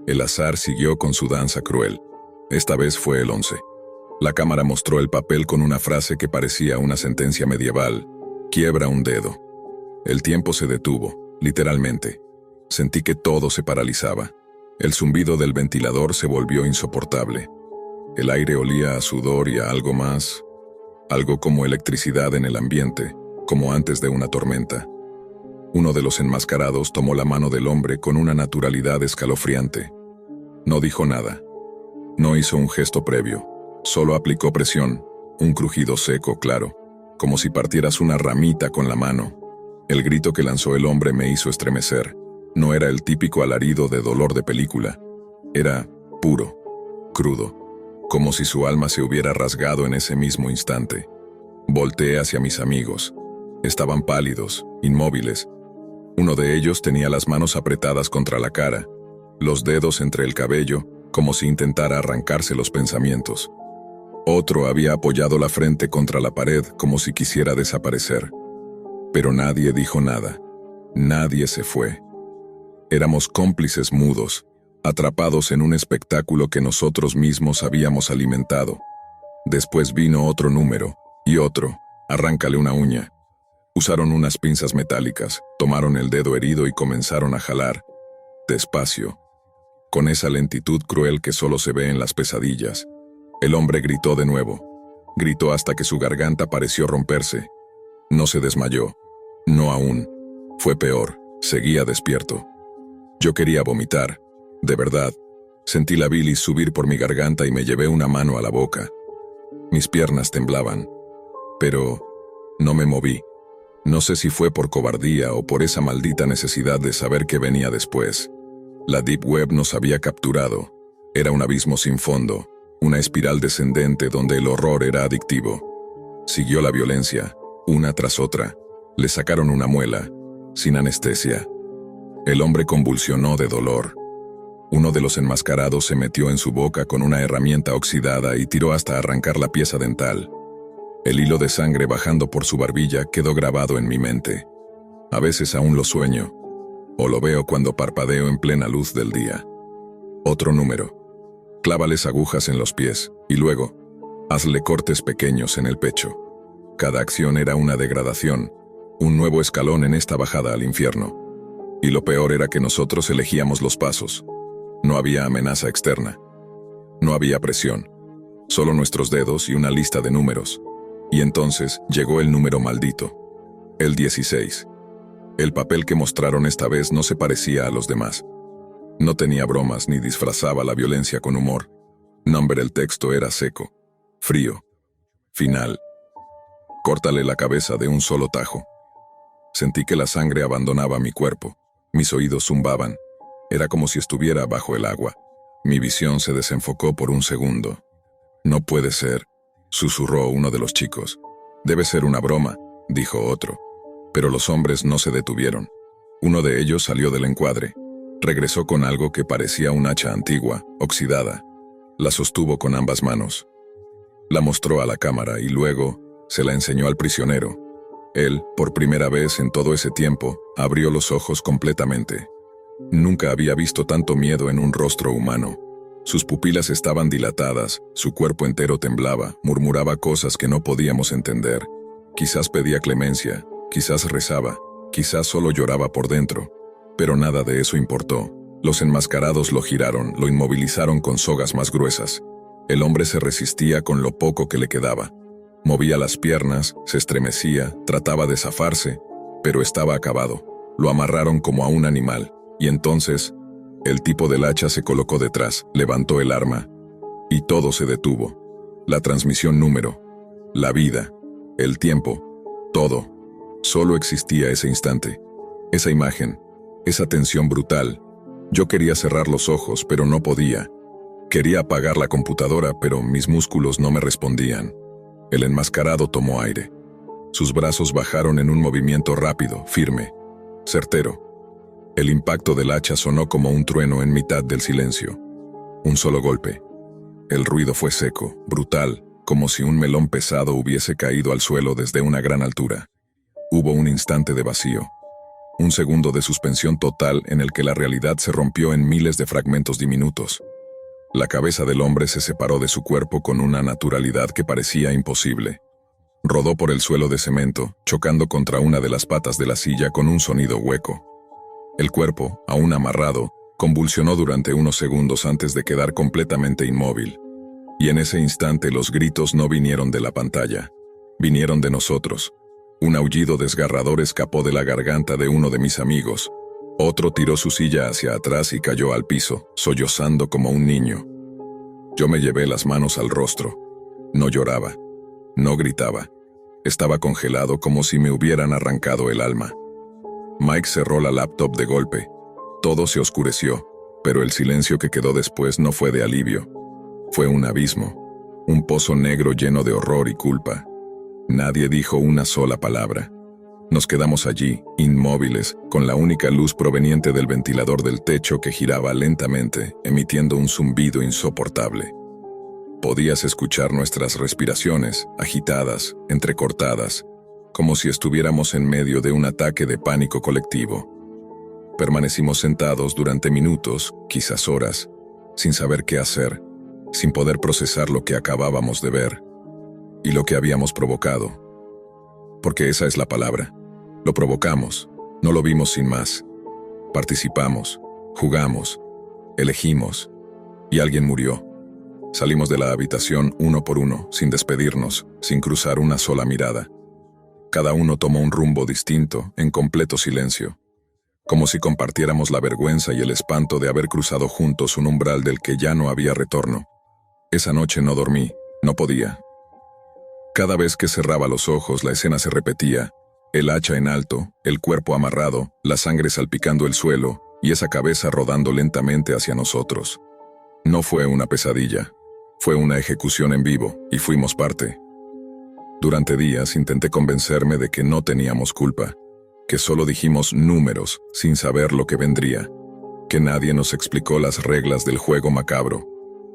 El azar siguió con su danza cruel. Esta vez fue el 11. La cámara mostró el papel con una frase que parecía una sentencia medieval. «Quiebra un dedo». El tiempo se detuvo, literalmente. Sentí que todo se paralizaba. El zumbido del ventilador se volvió insoportable. El aire olía a sudor y a algo más, algo como electricidad en el ambiente, como antes de una tormenta. Uno de los enmascarados tomó la mano del hombre con una naturalidad escalofriante. No dijo nada. No hizo un gesto previo. Solo aplicó presión, un crujido seco, claro, como si partieras una ramita con la mano. El grito que lanzó el hombre me hizo estremecer. No era el típico alarido de dolor de película. Era puro, crudo, como si su alma se hubiera rasgado en ese mismo instante. Volteé hacia mis amigos. Estaban pálidos, inmóviles. Uno de ellos tenía las manos apretadas contra la cara, los dedos entre el cabello, como si intentara arrancarse los pensamientos. Otro había apoyado la frente contra la pared como si quisiera desaparecer. Pero nadie dijo nada. Nadie se fue. Éramos cómplices mudos, atrapados en un espectáculo que nosotros mismos habíamos alimentado. Después vino otro número, y otro, «Arráncale una uña». Usaron unas pinzas metálicas, tomaron el dedo herido y comenzaron a jalar, despacio, con esa lentitud cruel que solo se ve en las pesadillas. El hombre gritó de nuevo. Gritó hasta que su garganta pareció romperse. No se desmayó. No aún. Fue peor. Seguía despierto. Yo quería vomitar. De verdad. Sentí la bilis subir por mi garganta y me llevé una mano a la boca. Mis piernas temblaban. Pero no me moví. No sé si fue por cobardía o por esa maldita necesidad de saber qué venía después. La Deep Web nos había capturado. Era un abismo sin fondo, una espiral descendente donde el horror era adictivo. Siguió la violencia, una tras otra. Le sacaron una muela, sin anestesia. El hombre convulsionó de dolor. Uno de los enmascarados se metió en su boca con una herramienta oxidada y tiró hasta arrancar la pieza dental. El hilo de sangre bajando por su barbilla quedó grabado en mi mente. A veces aún lo sueño, o lo veo cuando parpadeo en plena luz del día. Otro número. Clávales agujas en los pies. Y luego, hazle cortes pequeños en el pecho. Cada acción era una degradación, un nuevo escalón en esta bajada al infierno. Y lo peor era que nosotros elegíamos los pasos. No había amenaza externa. No había presión. Solo nuestros dedos y una lista de números. Y entonces llegó el número maldito. El 16. El papel que mostraron esta vez no se parecía a los demás. No tenía bromas ni disfrazaba la violencia con humor. Number el texto era seco, frío, final. Córtale la cabeza de un solo tajo. Sentí que la sangre abandonaba mi cuerpo. Mis oídos zumbaban. Era como si estuviera bajo el agua. Mi visión se desenfocó por un segundo. No puede ser, susurró uno de los chicos. Debe ser una broma, dijo otro. Pero los hombres no se detuvieron. Uno de ellos salió del encuadre. Regresó con algo que parecía un hacha antigua, oxidada. La sostuvo con ambas manos. La mostró a la cámara y luego se la enseñó al prisionero. Él, por primera vez en todo ese tiempo, abrió los ojos completamente. Nunca había visto tanto miedo en un rostro humano. Sus pupilas estaban dilatadas, su cuerpo entero temblaba, murmuraba cosas que no podíamos entender. Quizás pedía clemencia, quizás rezaba, quizás solo lloraba por dentro. Pero nada de eso importó. Los enmascarados lo giraron, lo inmovilizaron con sogas más gruesas. El hombre se resistía con lo poco que le quedaba. Movía las piernas, se estremecía, trataba de zafarse, pero estaba acabado. Lo amarraron como a un animal, y entonces, el tipo del hacha se colocó detrás, levantó el arma, y todo se detuvo. La transmisión número, la vida, el tiempo, todo. Solo existía ese instante, esa imagen, esa tensión brutal. Yo quería cerrar los ojos, pero no podía. Quería apagar la computadora, pero mis músculos no me respondían. El enmascarado tomó aire. Sus brazos bajaron en un movimiento rápido, firme, certero. El impacto del hacha sonó como un trueno en mitad del silencio. Un solo golpe. El ruido fue seco, brutal, como si un melón pesado hubiese caído al suelo desde una gran altura. Hubo un instante de vacío. Un segundo de suspensión total en el que la realidad se rompió en miles de fragmentos diminutos. La cabeza del hombre se separó de su cuerpo con una naturalidad que parecía imposible. Rodó por el suelo de cemento, chocando contra una de las patas de la silla con un sonido hueco. El cuerpo, aún amarrado, convulsionó durante unos segundos antes de quedar completamente inmóvil. Y en ese instante los gritos no vinieron de la pantalla. Vinieron de nosotros. Un aullido desgarrador escapó de la garganta de uno de mis amigos. Otro tiró su silla hacia atrás y cayó al piso, sollozando como un niño. Yo me llevé las manos al rostro. No lloraba. No gritaba. Estaba congelado como si me hubieran arrancado el alma. Mike cerró la laptop de golpe. Todo se oscureció, pero el silencio que quedó después no fue de alivio. Fue un abismo, un pozo negro lleno de horror y culpa. Nadie dijo una sola palabra. Nos quedamos allí, inmóviles, con la única luz proveniente del ventilador del techo que giraba lentamente, emitiendo un zumbido insoportable. Podías escuchar nuestras respiraciones, agitadas, entrecortadas, como si estuviéramos en medio de un ataque de pánico colectivo. Permanecimos sentados durante minutos, quizás horas, sin saber qué hacer, sin poder procesar lo que acabábamos de ver y lo que habíamos provocado. Porque esa es la palabra. Lo provocamos, no lo vimos sin más. Participamos, jugamos, elegimos, y alguien murió. Salimos de la habitación uno por uno, sin despedirnos, sin cruzar una sola mirada. Cada uno tomó un rumbo distinto, en completo silencio, como si compartiéramos la vergüenza y el espanto de haber cruzado juntos un umbral del que ya no había retorno. Esa noche no dormí, no podía. Cada vez que cerraba los ojos, la escena se repetía, el hacha en alto, el cuerpo amarrado, la sangre salpicando el suelo y esa cabeza rodando lentamente hacia nosotros. No fue una pesadilla, fue una ejecución en vivo y fuimos parte. Durante días intenté convencerme de que no teníamos culpa, que solo dijimos números sin saber lo que vendría, que nadie nos explicó las reglas del juego macabro,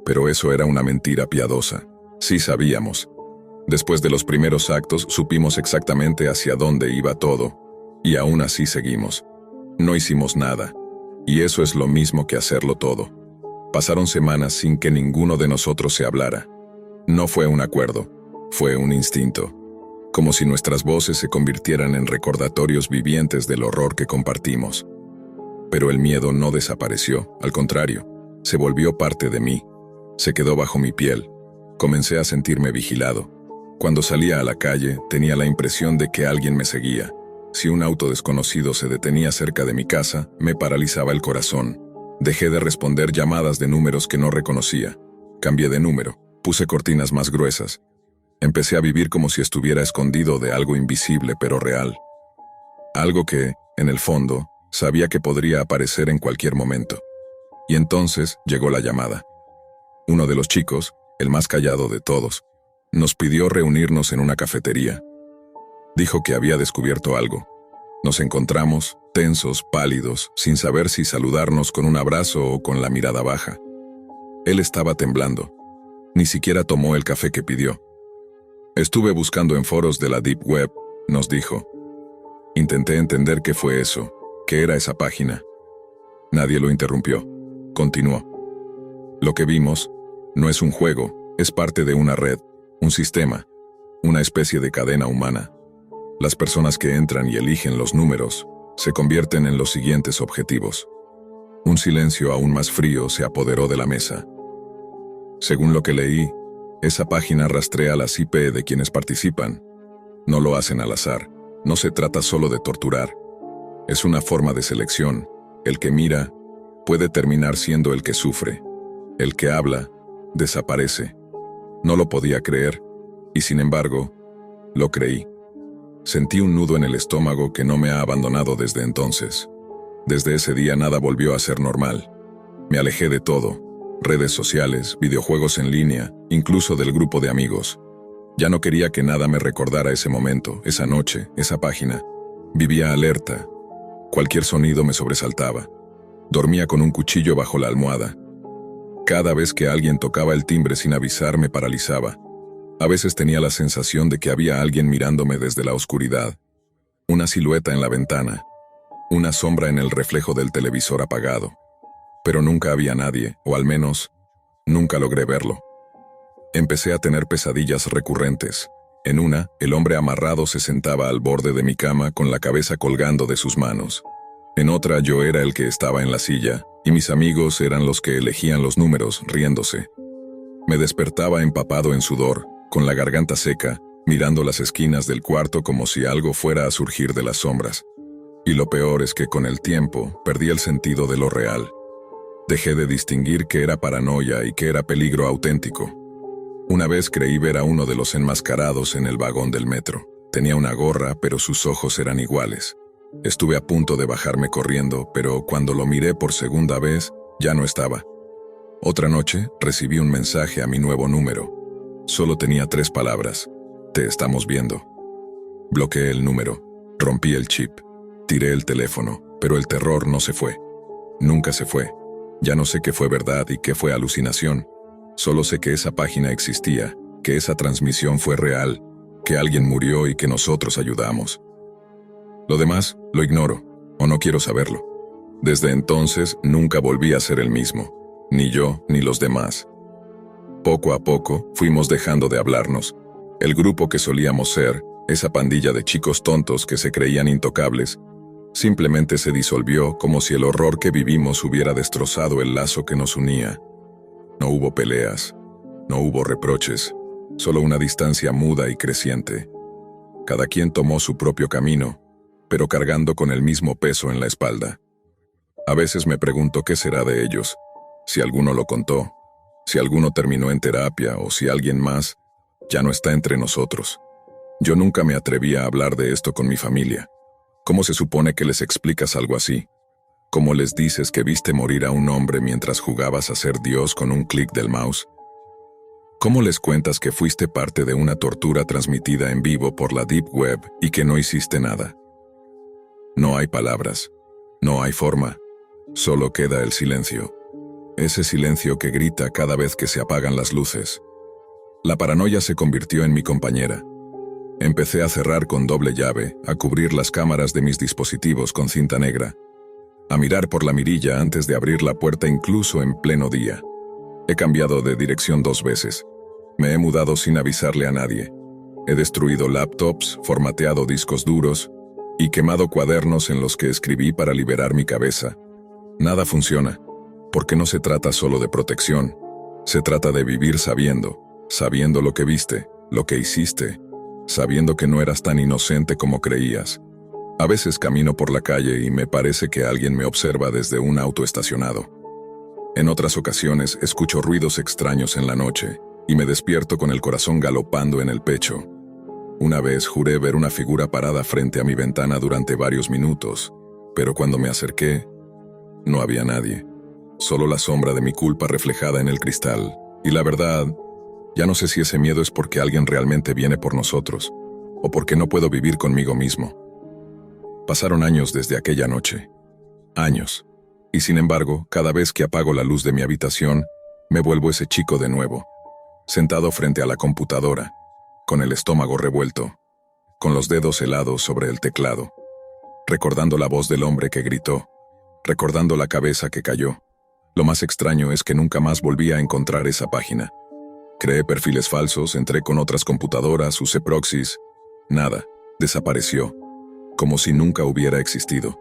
pero eso era una mentira piadosa. Sí sabíamos. Después de los primeros actos supimos exactamente hacia dónde iba todo, y aún así seguimos. No hicimos nada, y eso es lo mismo que hacerlo todo. Pasaron semanas sin que ninguno de nosotros se hablara. No fue un acuerdo, fue un instinto, como si nuestras voces se convirtieran en recordatorios vivientes del horror que compartimos. Pero el miedo no desapareció, al contrario, se volvió parte de mí, se quedó bajo mi piel. Comencé a sentirme vigilado. Cuando salía a la calle, tenía la impresión de que alguien me seguía. Si un auto desconocido se detenía cerca de mi casa, me paralizaba el corazón. Dejé de responder llamadas de números que no reconocía. Cambié de número, puse cortinas más gruesas. Empecé a vivir como si estuviera escondido de algo invisible pero real. Algo que, en el fondo, sabía que podría aparecer en cualquier momento. Y entonces llegó la llamada. Uno de los chicos, el más callado de todos, nos pidió reunirnos en una cafetería. Dijo que había descubierto algo. Nos encontramos, tensos, pálidos, sin saber si saludarnos con un abrazo o con la mirada baja. Él estaba temblando. Ni siquiera tomó el café que pidió. Estuve buscando en foros de la Deep Web, nos dijo. Intenté entender qué fue eso, qué era esa página. Nadie lo interrumpió. Continuó. Lo que vimos no es un juego, es parte de una red, un sistema, una especie de cadena humana. Las personas que entran y eligen los números se convierten en los siguientes objetivos. Un silencio aún más frío se apoderó de la mesa. Según lo que leí, esa página rastrea las IP de quienes participan. No lo hacen al azar, no se trata solo de torturar. Es una forma de selección. El que mira puede terminar siendo el que sufre. El que habla desaparece. No lo podía creer, y sin embargo, lo creí. Sentí un nudo en el estómago que no me ha abandonado desde entonces. Desde ese día nada volvió a ser normal. Me alejé de todo, redes sociales, videojuegos en línea, incluso del grupo de amigos. Ya no quería que nada me recordara ese momento, esa noche, esa página. Vivía alerta. Cualquier sonido me sobresaltaba. Dormía con un cuchillo bajo la almohada. Cada vez que alguien tocaba el timbre sin avisar me paralizaba. A veces tenía la sensación de que había alguien mirándome desde la oscuridad. Una silueta en la ventana. Una sombra en el reflejo del televisor apagado. Pero nunca había nadie, o al menos, nunca logré verlo. Empecé a tener pesadillas recurrentes. En una, el hombre amarrado se sentaba al borde de mi cama con la cabeza colgando de sus manos. En otra, yo era el que estaba en la silla, y mis amigos eran los que elegían los números, riéndose. Me despertaba empapado en sudor, con la garganta seca, mirando las esquinas del cuarto como si algo fuera a surgir de las sombras. Y lo peor es que con el tiempo perdí el sentido de lo real. Dejé de distinguir qué era paranoia y qué era peligro auténtico. Una vez creí ver a uno de los enmascarados en el vagón del metro. Tenía una gorra, pero sus ojos eran iguales. Estuve a punto de bajarme corriendo, pero cuando lo miré por segunda vez, ya no estaba. Otra noche, recibí un mensaje a mi nuevo número. Solo tenía 3 palabras. Te estamos viendo. Bloqueé el número. Rompí el chip. Tiré el teléfono, pero el terror no se fue. Nunca se fue. Ya no sé qué fue verdad y qué fue alucinación. Solo sé que esa página existía, que esa transmisión fue real, que alguien murió y que nosotros ayudamos. Lo demás, lo ignoro, o no quiero saberlo. Desde entonces, nunca volví a ser el mismo, ni yo ni los demás. Poco a poco, fuimos dejando de hablarnos. El grupo que solíamos ser, esa pandilla de chicos tontos que se creían intocables, simplemente se disolvió como si el horror que vivimos hubiera destrozado el lazo que nos unía. No hubo peleas, no hubo reproches, solo una distancia muda y creciente. Cada quien tomó su propio camino, pero cargando con el mismo peso en la espalda. A veces me pregunto qué será de ellos, si alguno lo contó, si alguno terminó en terapia o si alguien más ya no está entre nosotros. Yo nunca me atreví a hablar de esto con mi familia. ¿Cómo se supone que les explicas algo así? ¿Cómo les dices que viste morir a un hombre mientras jugabas a ser Dios con un clic del mouse? ¿Cómo les cuentas que fuiste parte de una tortura transmitida en vivo por la Deep Web y que no hiciste nada? No hay palabras, no hay forma, solo queda el silencio. Ese silencio que grita cada vez que se apagan las luces. La paranoia se convirtió en mi compañera. Empecé a cerrar con doble llave, a cubrir las cámaras de mis dispositivos con cinta negra, a mirar por la mirilla antes de abrir la puerta incluso en pleno día. He cambiado de dirección 2 veces. Me he mudado sin avisarle a nadie. He destruido laptops, formateado discos duros y quemado cuadernos en los que escribí para liberar mi cabeza. Nada funciona, porque no se trata solo de protección. Se trata de vivir sabiendo lo que viste, lo que hiciste, sabiendo que no eras tan inocente como creías. A veces camino por la calle y me parece que alguien me observa desde un auto estacionado. En otras ocasiones escucho ruidos extraños en la noche y me despierto con el corazón galopando en el pecho. Una vez juré ver una figura parada frente a mi ventana durante varios minutos, pero cuando me acerqué, no había nadie. Solo la sombra de mi culpa reflejada en el cristal. Y la verdad, ya no sé si ese miedo es porque alguien realmente viene por nosotros, o porque no puedo vivir conmigo mismo. Pasaron años desde aquella noche. Años. Y sin embargo, cada vez que apago la luz de mi habitación, me vuelvo ese chico de nuevo, sentado frente a la computadora, con el estómago revuelto, con los dedos helados sobre el teclado, recordando la voz del hombre que gritó, recordando la cabeza que cayó. Lo más extraño es que nunca más volví a encontrar esa página. Creé perfiles falsos, entré con otras computadoras, usé proxies. Nada, desapareció, como si nunca hubiera existido,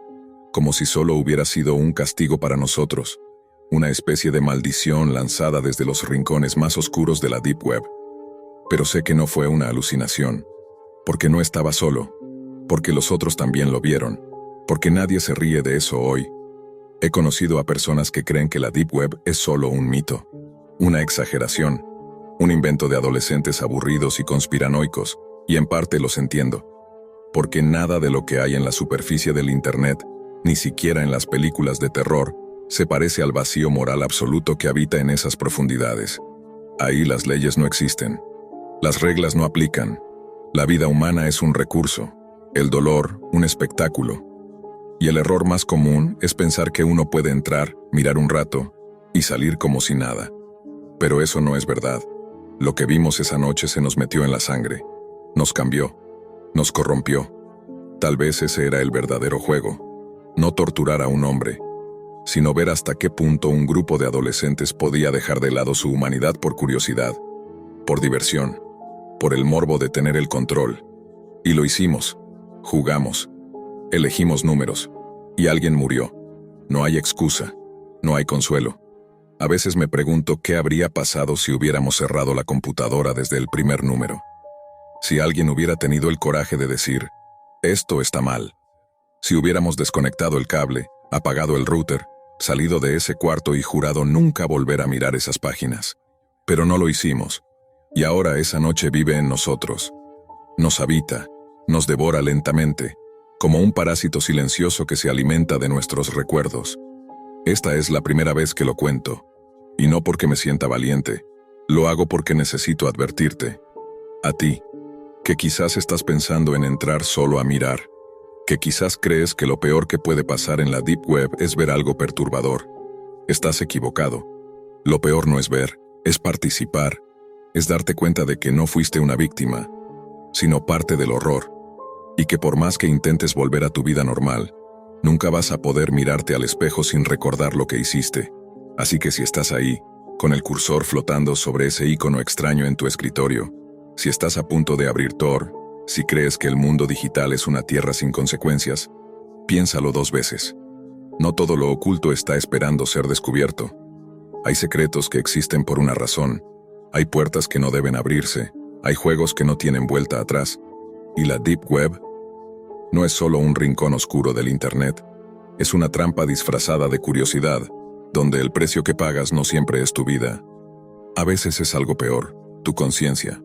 como si solo hubiera sido un castigo para nosotros, una especie de maldición lanzada desde los rincones más oscuros de la Deep Web. Pero sé que no fue una alucinación, porque no estaba solo, porque los otros también lo vieron, porque nadie se ríe de eso hoy. He conocido a personas que creen que la Deep Web es solo un mito, una exageración, un invento de adolescentes aburridos y conspiranoicos, y en parte los entiendo, porque nada de lo que hay en la superficie del Internet, ni siquiera en las películas de terror, se parece al vacío moral absoluto que habita en esas profundidades. Ahí las leyes no existen, las reglas no aplican, la vida humana es un recurso, el dolor un espectáculo. Y el error más común es pensar que uno puede entrar, mirar un rato y salir como si nada. Pero eso no es verdad. Lo que vimos esa noche se nos metió en la sangre, nos cambió, nos corrompió. Tal vez ese era el verdadero juego. No torturar a un hombre, sino ver hasta qué punto un grupo de adolescentes podía dejar de lado su humanidad por curiosidad, por diversión, por el morbo de tener el control. Y lo hicimos, jugamos. Elegimos números, y alguien murió. No hay excusa, no hay consuelo. A veces me pregunto qué habría pasado si hubiéramos cerrado la computadora desde el primer número. Si alguien hubiera tenido el coraje de decir, esto está mal. Si hubiéramos desconectado el cable, apagado el router, salido de ese cuarto y jurado nunca volver a mirar esas páginas. Pero no lo hicimos, y ahora esa noche vive en nosotros. Nos habita, nos devora lentamente, como un parásito silencioso que se alimenta de nuestros recuerdos. Esta es la primera vez que lo cuento, y no porque me sienta valiente, lo hago porque necesito advertirte. A ti, que quizás estás pensando en entrar solo a mirar, que quizás crees que lo peor que puede pasar en la Deep Web es ver algo perturbador. Estás equivocado. Lo peor no es ver, es participar, es darte cuenta de que no fuiste una víctima, sino parte del horror. Y que por más que intentes volver a tu vida normal, nunca vas a poder mirarte al espejo sin recordar lo que hiciste. Así que si estás ahí, con el cursor flotando sobre ese icono extraño en tu escritorio, si estás a punto de abrir Tor, si crees que el mundo digital es una tierra sin consecuencias, piénsalo 2 veces. No todo lo oculto está esperando ser descubierto. Hay secretos que existen por una razón, hay puertas que no deben abrirse, hay juegos que no tienen vuelta atrás. Y la Deep Web no es solo un rincón oscuro del Internet, es una trampa disfrazada de curiosidad, donde el precio que pagas no siempre es tu vida. A veces es algo peor, tu conciencia.